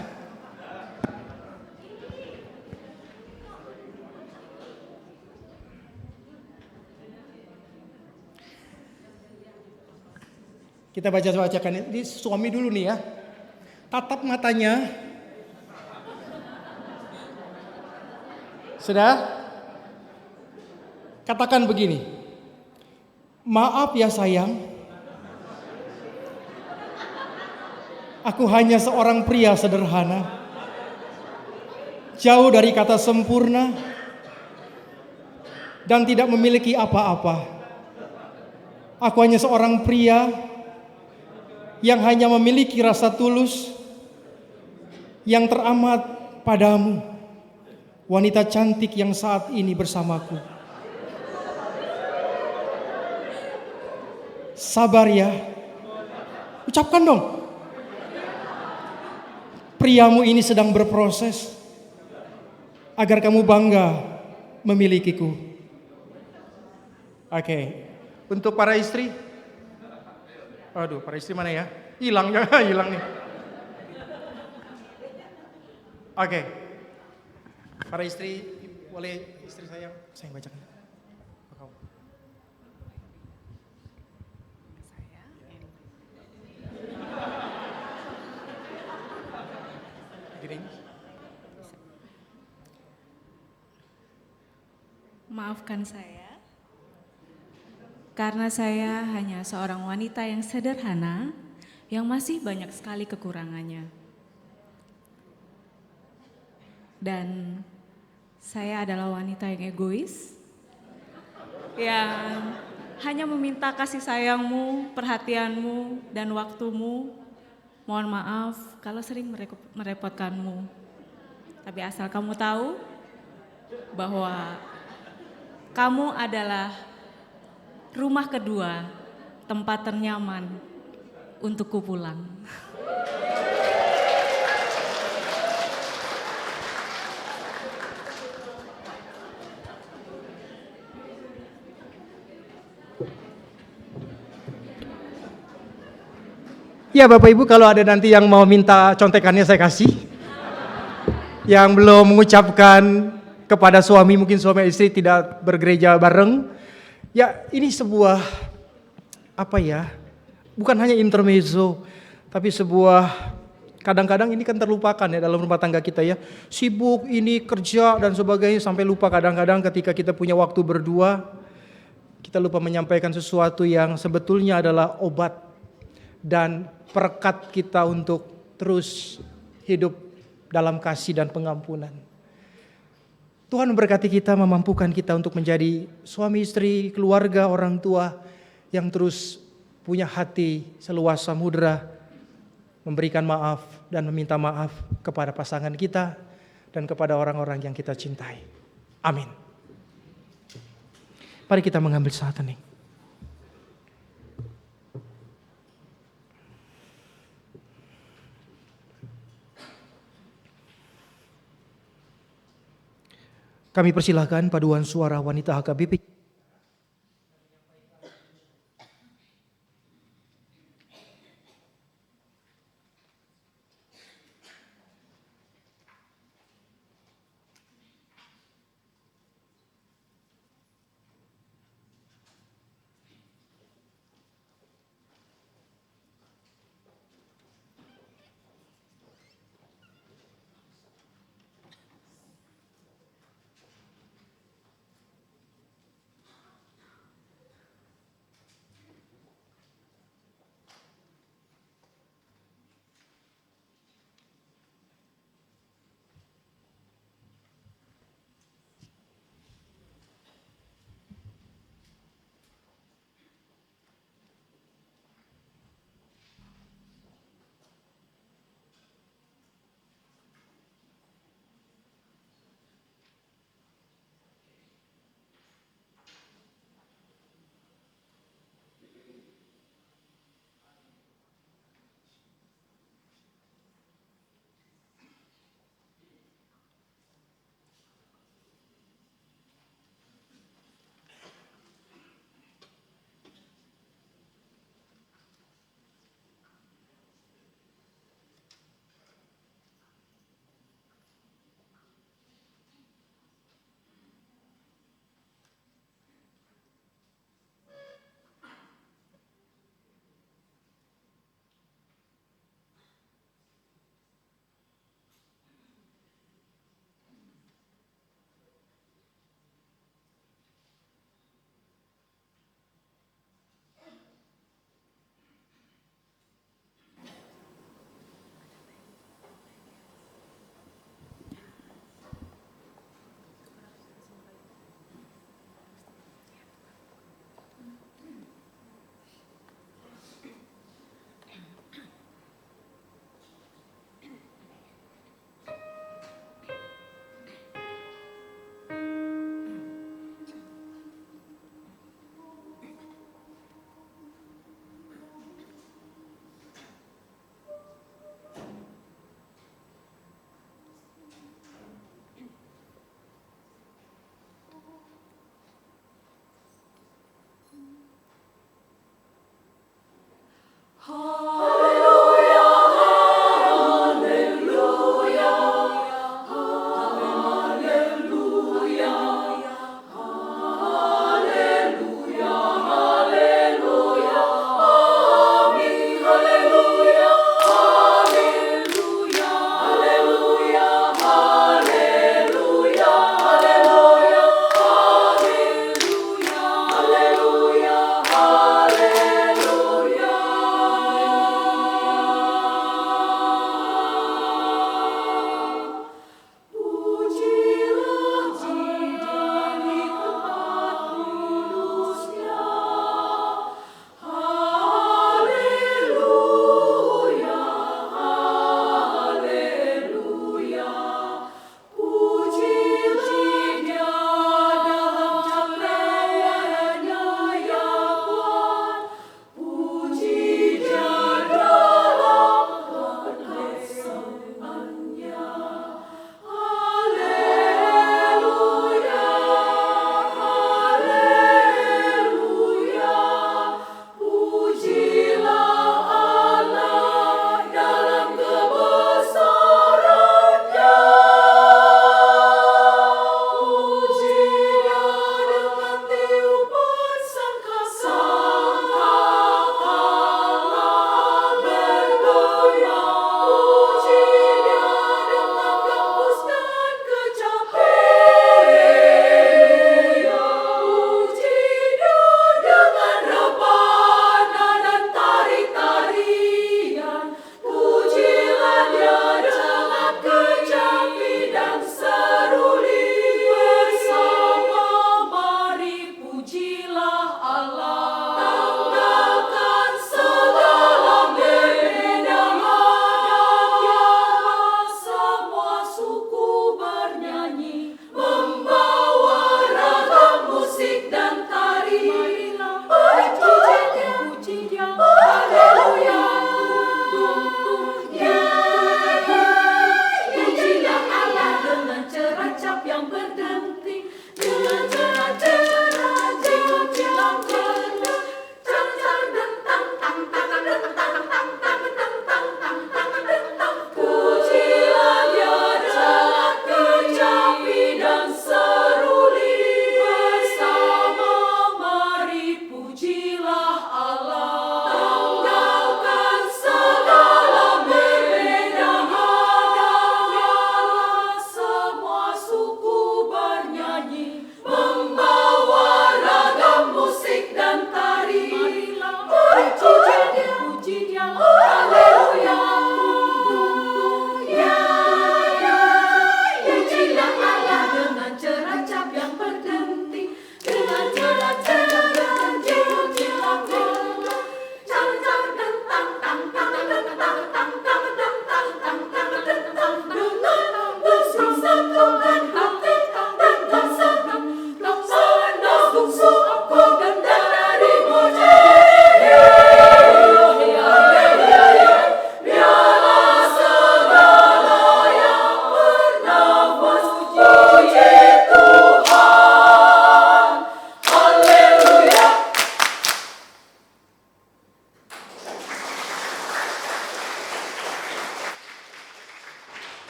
Kita baca-bacakan ini suami dulu nih ya. Tatap matanya. Sudah? Katakan begini. Maaf ya sayang. Aku hanya seorang pria sederhana. Jauh dari kata sempurna. Dan tidak memiliki apa-apa. Aku hanya seorang pria yang hanya memiliki rasa tulus yang teramat padamu, wanita cantik yang saat ini bersamaku. Sabar ya, ucapkan dong. Priamu ini sedang berproses agar kamu bangga memilikiku. Oke, untuk para istri. Aduh, para istri mana ya? Hilang ya, hilang nih. Oke. Para istri, boleh istri saya bacakan. Kamu. Gini. Maafkan saya. Karena saya hanya seorang wanita yang sederhana, yang masih banyak sekali kekurangannya. Dan saya adalah wanita yang egois, yang hanya meminta kasih sayangmu, perhatianmu, dan waktumu. Mohon maaf kalau sering merepotkanmu. Tapi asal kamu tahu bahwa kamu adalah rumah kedua, tempat ternyaman untukku pulang. Ya Bapak Ibu, kalau ada nanti yang mau minta contekannya saya kasih. Yang belum mengucapkan kepada suami, mungkin suami istri tidak bergereja bareng. Ya ini sebuah bukan hanya intermezzo, tapi sebuah kadang-kadang ini kan terlupakan ya dalam rumah tangga kita ya. Sibuk ini kerja dan sebagainya sampai lupa kadang-kadang ketika kita punya waktu berdua. Kita lupa menyampaikan sesuatu yang sebetulnya adalah obat dan perekat kita untuk terus hidup dalam kasih dan pengampunan. Tuhan memberkati kita, memampukan kita untuk menjadi suami istri, keluarga, orang tua yang terus punya hati seluas samudera, memberikan maaf dan meminta maaf kepada pasangan kita dan kepada orang-orang yang kita cintai. Amin. Mari kita mengambil saat hening. Kami persilahkan paduan suara wanita HKBP.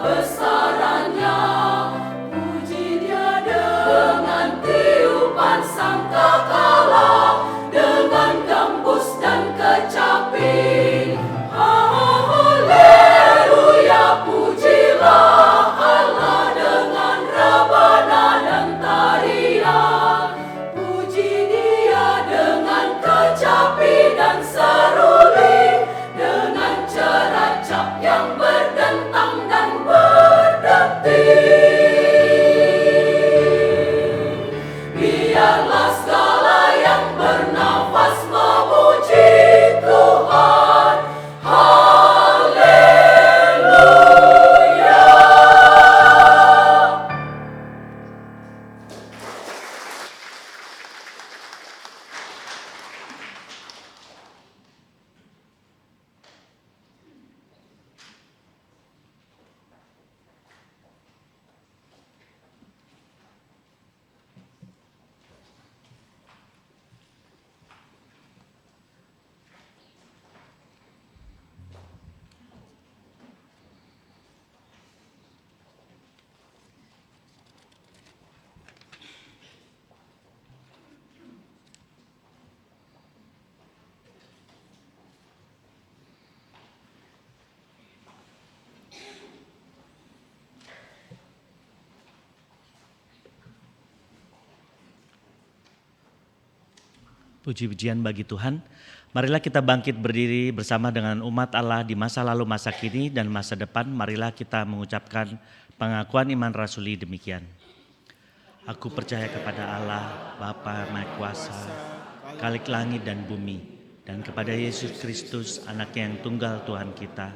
besarannya, puji Dia dengan tiupan sangkakala, dengan gambus dan kecapi. Haleluya, pujilah Allah dengan rebana dan tarian. Puji Dia dengan kecapi dan seruling, dengan ceracap yang berdentang dan berdetik. Biarlah segala yang bernafas memuji Tuhan. Haleluya. Puji-pujian bagi Tuhan. Marilah kita bangkit berdiri bersama dengan umat Allah di masa lalu, masa kini, dan masa depan. Marilah kita mengucapkan pengakuan iman rasuli demikian. Aku percaya kepada Allah, Bapa Maha Kuasa, Khalik langit dan bumi, dan kepada Yesus Kristus, Anaknya yang tunggal Tuhan kita,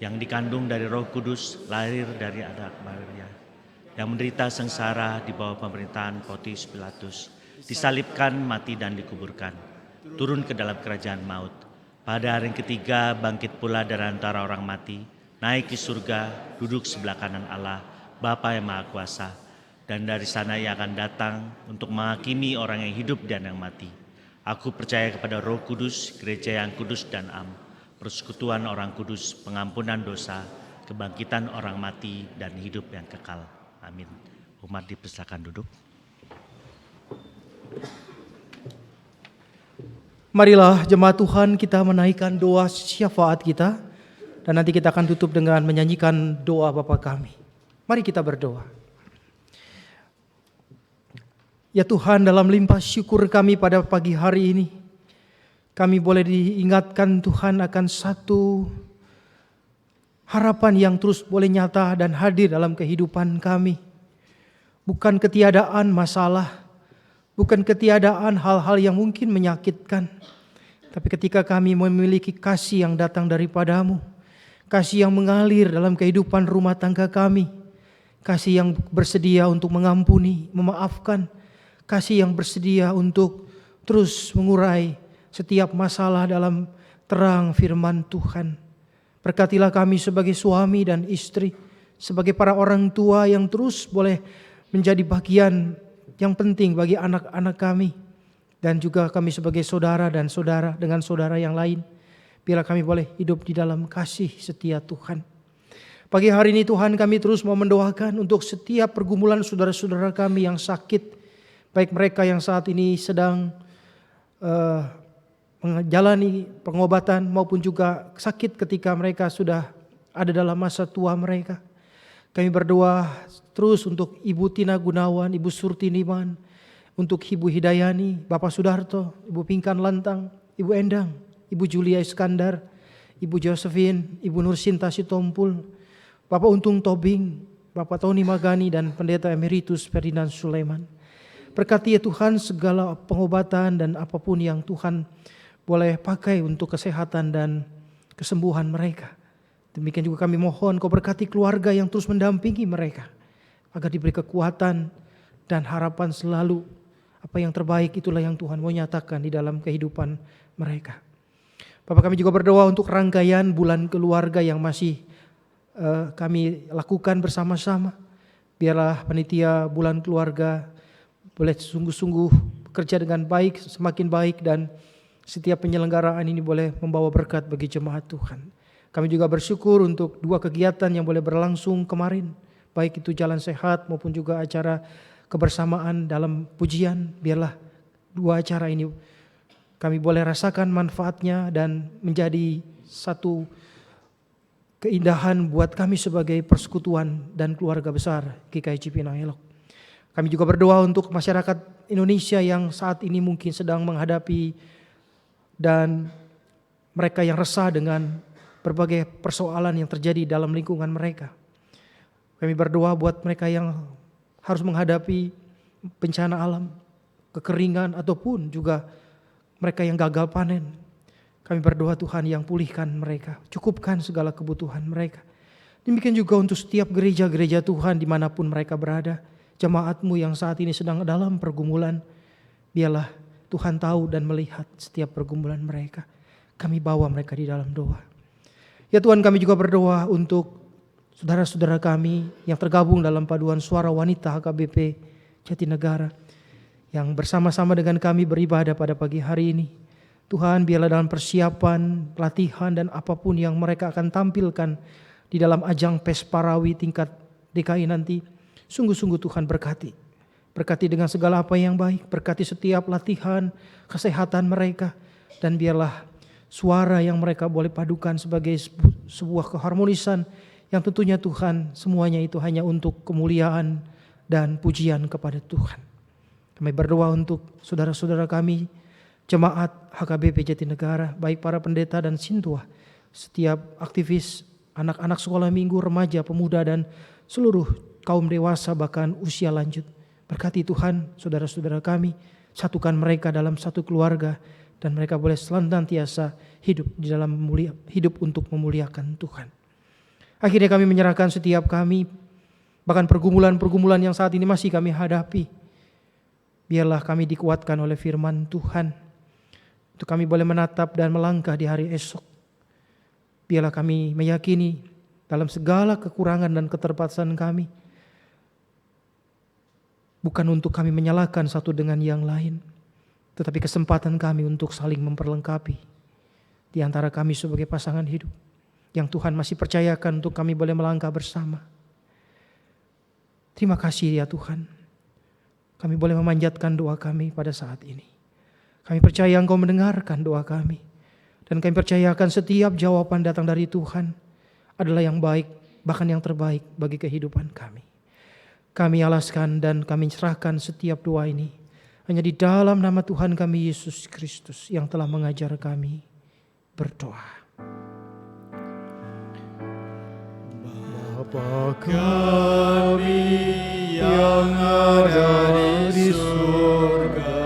yang dikandung dari Roh Kudus, lahir dari anak Maria, yang menderita sengsara di bawah pemerintahan Pontius Pilatus, disalibkan, mati dan dikuburkan, turun ke dalam kerajaan maut. Pada hari ketiga bangkit pula dari antara orang mati, naik ke surga, duduk sebelah kanan Allah, Bapa yang Maha Kuasa, dan dari sana Ia akan datang untuk menghakimi orang yang hidup dan yang mati. Aku percaya kepada Roh Kudus, gereja yang kudus dan am, persekutuan orang kudus, pengampunan dosa, kebangkitan orang mati, dan hidup yang kekal. Amin. Umat dipersilakan duduk. Marilah jemaat Tuhan kita menaikkan doa syafaat kita, dan nanti kita akan tutup dengan menyanyikan doa Bapa kami. Mari kita berdoa. Ya Tuhan, dalam limpah syukur kami pada pagi hari ini, kami boleh diingatkan Tuhan akan satu harapan yang terus boleh nyata dan hadir dalam kehidupan kami. Bukan ketiadaan masalah, bukan ketiadaan hal-hal yang mungkin menyakitkan, tapi ketika kami memiliki kasih yang datang daripadamu, kasih yang mengalir dalam kehidupan rumah tangga kami, kasih yang bersedia untuk mengampuni, memaafkan, kasih yang bersedia untuk terus mengurai setiap masalah dalam terang firman Tuhan. Berkatilah kami sebagai suami dan istri, sebagai para orang tua yang terus boleh menjadi bagian yang penting bagi anak-anak kami, dan juga kami sebagai saudara dan saudara dengan saudara yang lain. Biarlah kami boleh hidup di dalam kasih setia Tuhan. Pagi hari ini Tuhan, kami terus mau mendoakan untuk setiap pergumulan saudara-saudara kami yang sakit, baik mereka yang saat ini sedang menjalani pengobatan maupun juga sakit ketika mereka sudah ada dalam masa tua mereka. Kami berdoa terus untuk Ibu Tina Gunawan, Ibu Surti Niman, untuk Ibu Hidayani, Bapak Sudarto, Ibu Pingkan Lantang, Ibu Endang, Ibu Julia Iskandar, Ibu Josephine, Ibu Nursinta Sitompul, Bapak Untung Tobing, Bapak Tony Magani, dan Pendeta Emeritus Ferdinand Sulaiman. Berkati ya Tuhan segala pengobatan dan apapun yang Tuhan boleh pakai untuk kesehatan dan kesembuhan mereka. Demikian juga kami mohon Kau berkati keluarga yang terus mendampingi mereka, agar diberi kekuatan dan harapan selalu. Apa yang terbaik itulah yang Tuhan mau nyatakan di dalam kehidupan mereka. Bapak, kami juga berdoa untuk rangkaian bulan keluarga yang masih kami lakukan bersama-sama. Biarlah panitia bulan keluarga boleh sungguh-sungguh bekerja dengan baik, semakin baik, dan setiap penyelenggaraan ini boleh membawa berkat bagi jemaat Tuhan. Kami juga bersyukur untuk 2 kegiatan yang boleh berlangsung kemarin, baik itu jalan sehat maupun juga acara kebersamaan dalam pujian. Biarlah 2 acara ini kami boleh rasakan manfaatnya dan menjadi satu keindahan buat kami sebagai persekutuan dan keluarga besar GKI Cipinang Elok. Kami juga berdoa untuk masyarakat Indonesia yang saat ini mungkin sedang menghadapi dan mereka yang resah dengan berbagai persoalan yang terjadi dalam lingkungan mereka. Kami berdoa buat mereka yang harus menghadapi bencana alam, kekeringan ataupun juga mereka yang gagal panen. Kami berdoa Tuhan yang pulihkan mereka, cukupkan segala kebutuhan mereka. Demikian juga untuk setiap gereja-gereja Tuhan dimanapun mereka berada. Jemaat-Mu yang saat ini sedang dalam pergumulan, biarlah Tuhan tahu dan melihat setiap pergumulan mereka. Kami bawa mereka di dalam doa. Ya Tuhan, kami juga berdoa untuk saudara-saudara kami yang tergabung dalam paduan suara wanita HKBP Jatinegara, yang bersama-sama dengan kami beribadah pada pagi hari ini. Tuhan, biarlah dalam persiapan, pelatihan dan apapun yang mereka akan tampilkan di dalam ajang PES Parawi tingkat DKI nanti, sungguh-sungguh Tuhan berkati. Berkati dengan segala apa yang baik, berkati setiap latihan, kesehatan mereka, dan biarlah suara yang mereka boleh padukan sebagai sebuah keharmonisan yang tentunya Tuhan semuanya itu hanya untuk kemuliaan dan pujian kepada Tuhan. Kami berdoa untuk saudara-saudara kami, jemaat HKBP Jatinegara, baik para pendeta dan sintua, setiap aktivis, anak-anak sekolah minggu, remaja, pemuda, dan seluruh kaum dewasa bahkan usia lanjut. Berkati Tuhan saudara-saudara kami, satukan mereka dalam satu keluarga, dan mereka boleh senantiasa hidup di dalam hidup untuk memuliakan Tuhan. Akhirnya kami menyerahkan setiap kami, bahkan pergumulan-pergumulan yang saat ini masih kami hadapi. Biarlah kami dikuatkan oleh firman Tuhan, untuk kami boleh menatap dan melangkah di hari esok. Biarlah kami meyakini dalam segala kekurangan dan keterbatasan kami, bukan untuk kami menyalahkan satu dengan yang lain, tetapi kesempatan kami untuk saling memperlengkapi di antara kami sebagai pasangan hidup yang Tuhan masih percayakan untuk kami boleh melangkah bersama. Terima kasih ya Tuhan, kami boleh memanjatkan doa kami pada saat ini. Kami percaya Engkau mendengarkan doa kami, dan kami percayakan setiap jawaban datang dari Tuhan adalah yang baik, bahkan yang terbaik bagi kehidupan kami. Kami alaskan dan kami serahkan setiap doa ini hanya di dalam nama Tuhan kami Yesus Kristus yang telah mengajar kami berdoa. Bapa kami yang ada di surga,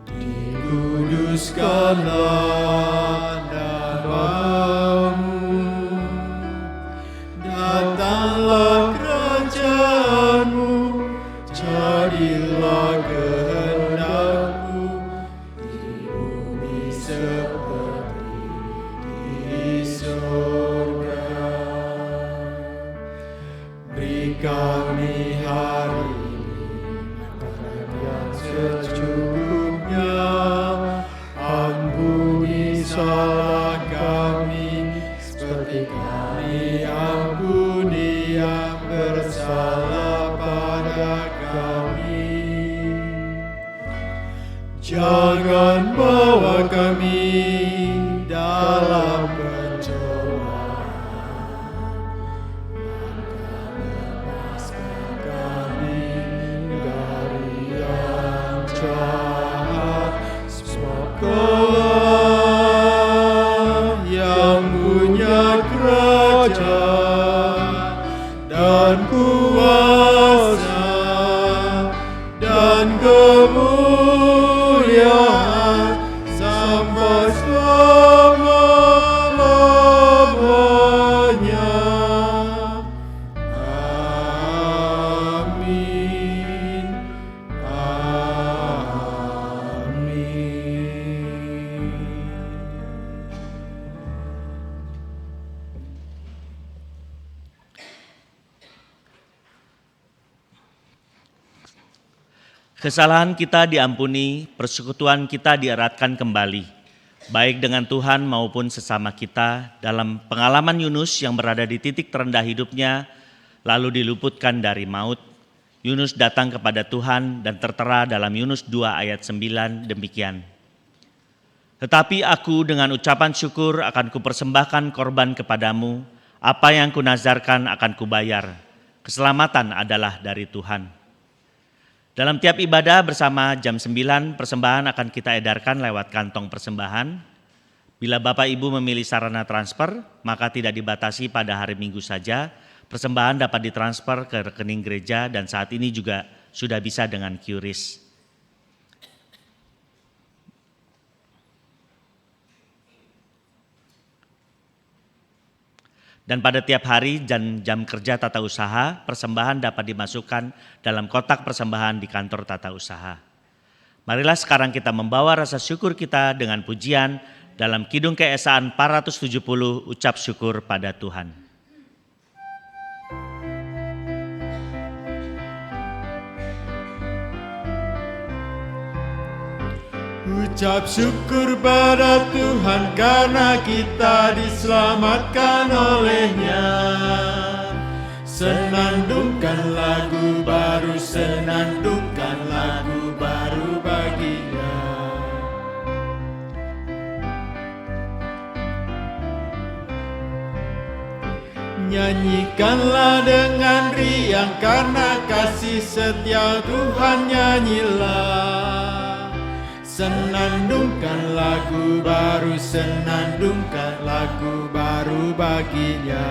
dikuduskanlah namamu, datanglah kerajaan-Mu, jadilah kehendak-Mu di bumi seperti di surga. Beri kami hari ini makanan yang secukupnya, ampuni salah kami seperti kami ampuni yang bersalah pada kami. Jangan bawa kami dalam pencobaan, maka lepaskan kami dari yang jahat. Sebab Kaulah yang punya kerajaan dan kuasa dan kemuliaan sampai selama-lamanya. Amin. Amin. Kesalahan kita diampuni, persekutuan kita dieratkan kembali. baik dengan Tuhan maupun sesama kita dalam pengalaman Yunus yang berada di titik terendah hidupnya, lalu diluputkan dari maut. Yunus datang kepada Tuhan dan tertera dalam Yunus 2 ayat 9 demikian. Tetapi aku dengan ucapan syukur akan kupersembahkan korban kepadamu, apa yang kunazarkan akan kubayar. Keselamatan adalah dari Tuhan. Dalam tiap ibadah bersama jam 9, persembahan akan kita edarkan lewat kantong persembahan. Bila Bapak Ibu memilih sarana transfer, maka tidak dibatasi pada hari Minggu saja. Persembahan dapat ditransfer ke rekening gereja dan saat ini juga sudah bisa dengan QRIS. Dan pada tiap hari dan jam kerja tata usaha, persembahan dapat dimasukkan dalam kotak persembahan di kantor tata usaha. Marilah sekarang kita membawa rasa syukur kita dengan pujian dalam Kidung Keesaan 470, ucap syukur pada Tuhan. Ucap syukur pada Tuhan karena kita diselamatkan oleh-Nya. Senandungkan lagu baru, senandungkan lagu baru bagi-Nya. Nyanyikanlah dengan riang karena kasih setia Tuhan, nyanyilah. Senandungkan lagu baru, senandungkan lagu baru bagi-Nya.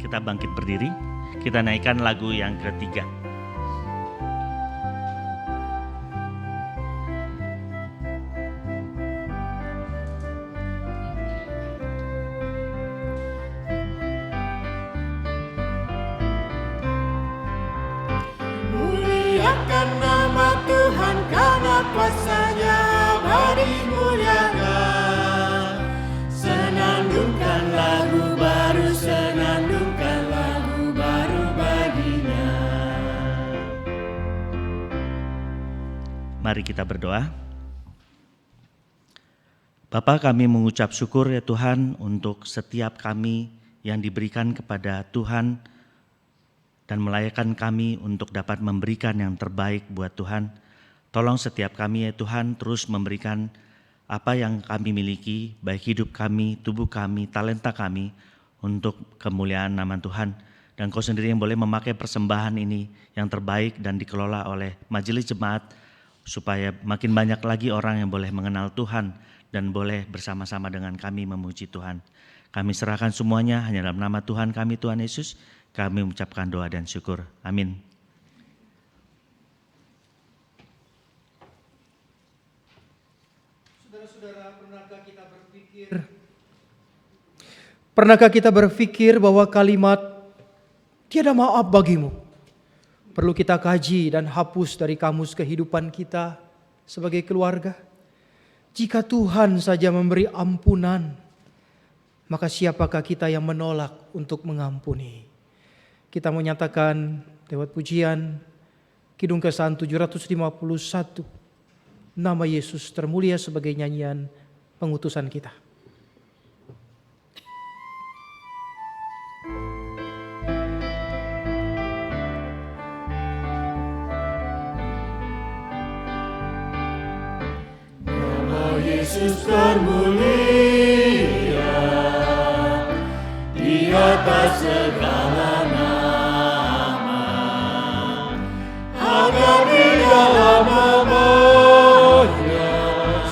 kita bangkit berdiri, kita naikkan lagu yang ketiga. Muliakan nama Tuhan karena kuasa-Nya abadi muliakan. Senandungkan lagu baru, senandungkan lagu baru baginya. Mari kita berdoa. Bapa, kami mengucap syukur ya Tuhan untuk setiap kami yang diberikan kepada Tuhan dan melayakkan kami untuk dapat memberikan yang terbaik buat Tuhan. Tolong setiap kami ya Tuhan terus memberikan apa yang kami miliki, baik hidup kami, tubuh kami, talenta kami untuk kemuliaan nama Tuhan. Dan Kau sendiri yang boleh memakai persembahan ini yang terbaik dan dikelola oleh majelis jemaat supaya makin banyak lagi orang yang boleh mengenal Tuhan dan boleh bersama-sama dengan kami memuji Tuhan. Kami serahkan semuanya hanya dalam nama Tuhan kami, Tuhan Yesus. Kami mengucapkan doa dan syukur. Amin. Saudara-saudara, pernahkah kita berpikir bahwa kalimat tiada maaf bagimu perlu kita kaji dan hapus dari kamus kehidupan kita sebagai keluarga? Jika Tuhan saja memberi ampunan, maka siapakah kita yang menolak untuk mengampuni? Kita menyatakan lewat pujian Kidung Kesan 751, nama Yesus termulia sebagai nyanyian pengutusan kita. Nama Yesus termulia di atas segala nama, agar di dalam nama-Nya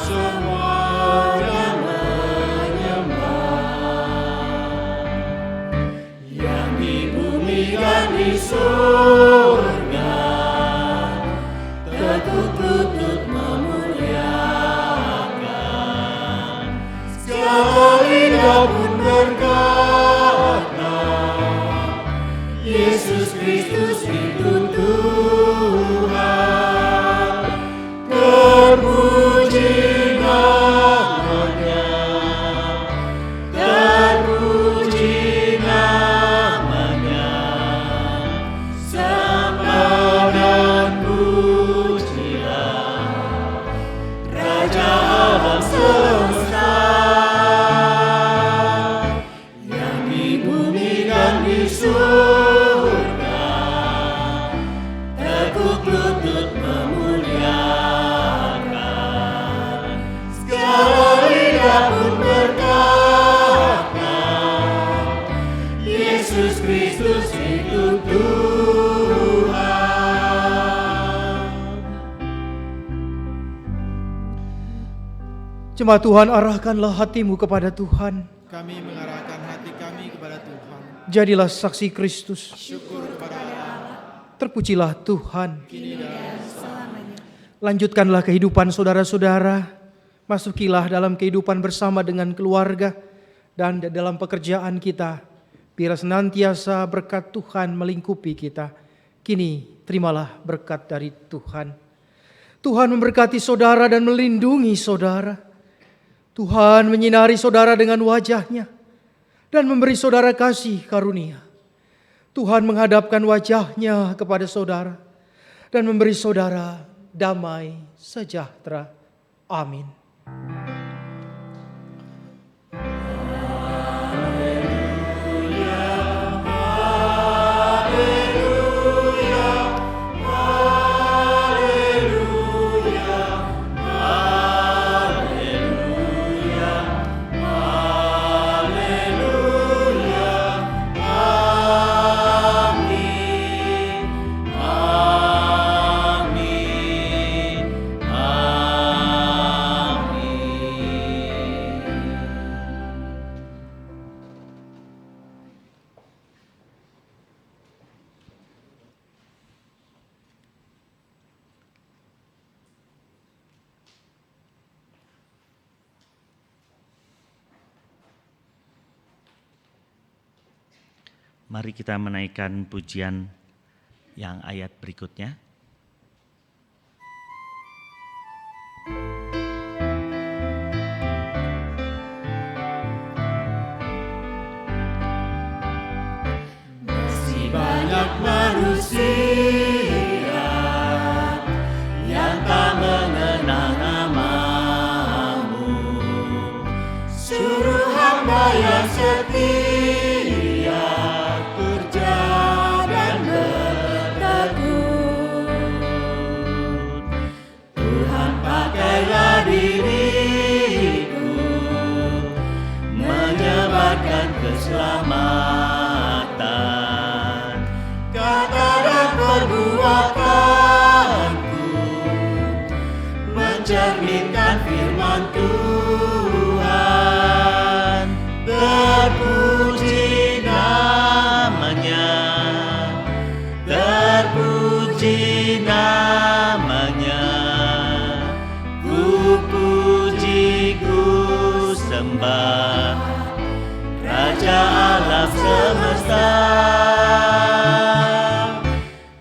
semuanya menyembah. Yang di bumi dan di surga tekuk lutut memuliakan. Segala lidah pun berkata, Yesus Kristus itu Tuhan. Terpuji namanya, terpuji namanya. Sembah dan pujilah Raja alam semesta, yang di bumi dan di surga tekuk lutut memuliakan. Segala lidah pun berkata, Yesus Kristus itu Tuhan. Jemaat Tuhan, arahkanlah hatimu kepada Tuhan. Kami mengarahkan hati kami kepada Tuhan. Jadilah saksi Kristus. Syukur kepada Allah. Terpujilah Tuhan. Kini dan Lanjutkanlah kehidupan saudara-saudara. Masukilah dalam kehidupan bersama dengan keluarga dan dalam pekerjaan kita. Biar senantiasa berkat Tuhan melingkupi kita. Kini terimalah berkat dari Tuhan. Tuhan memberkati saudara dan melindungi saudara. Tuhan menyinari saudara dengan wajah-Nya dan memberi saudara kasih karunia. Tuhan menghadapkan wajah-Nya kepada saudara dan memberi saudara damai sejahtera. Amin. Mari kita menaikkan pujian yang ayat berikutnya. Banyak manusia yang tak mengenal nama-Mu. Suruh hamba yang setia kerja dan bertekun. Tuhan pakailah diriku menyebarkan keselamatan. Kata dan perbuatanku mencerminkan firman Tuhan. Terpuji namanya, terpuji namanya. Ku puji, ku sembah Raja alam semesta.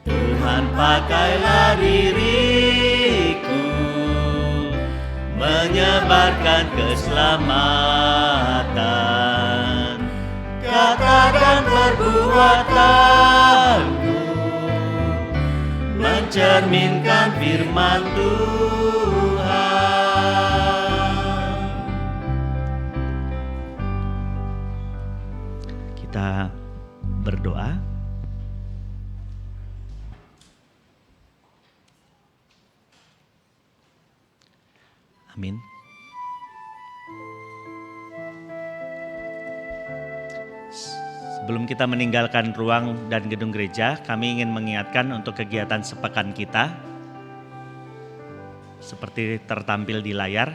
Tuhan pakailah diriku menyebarkan keselamatan. Kata dan perbuatanku mencerminkan firman Tuhan. Kita berdoa. Amin. Sebelum kita meninggalkan ruang dan gedung gereja, kami ingin mengingatkan untuk kegiatan sepekan kita seperti tertampil di layar.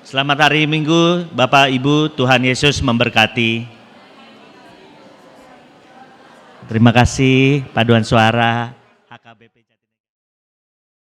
Selamat hari Minggu, Bapak Ibu, Tuhan Yesus memberkati. Terima kasih paduan suara.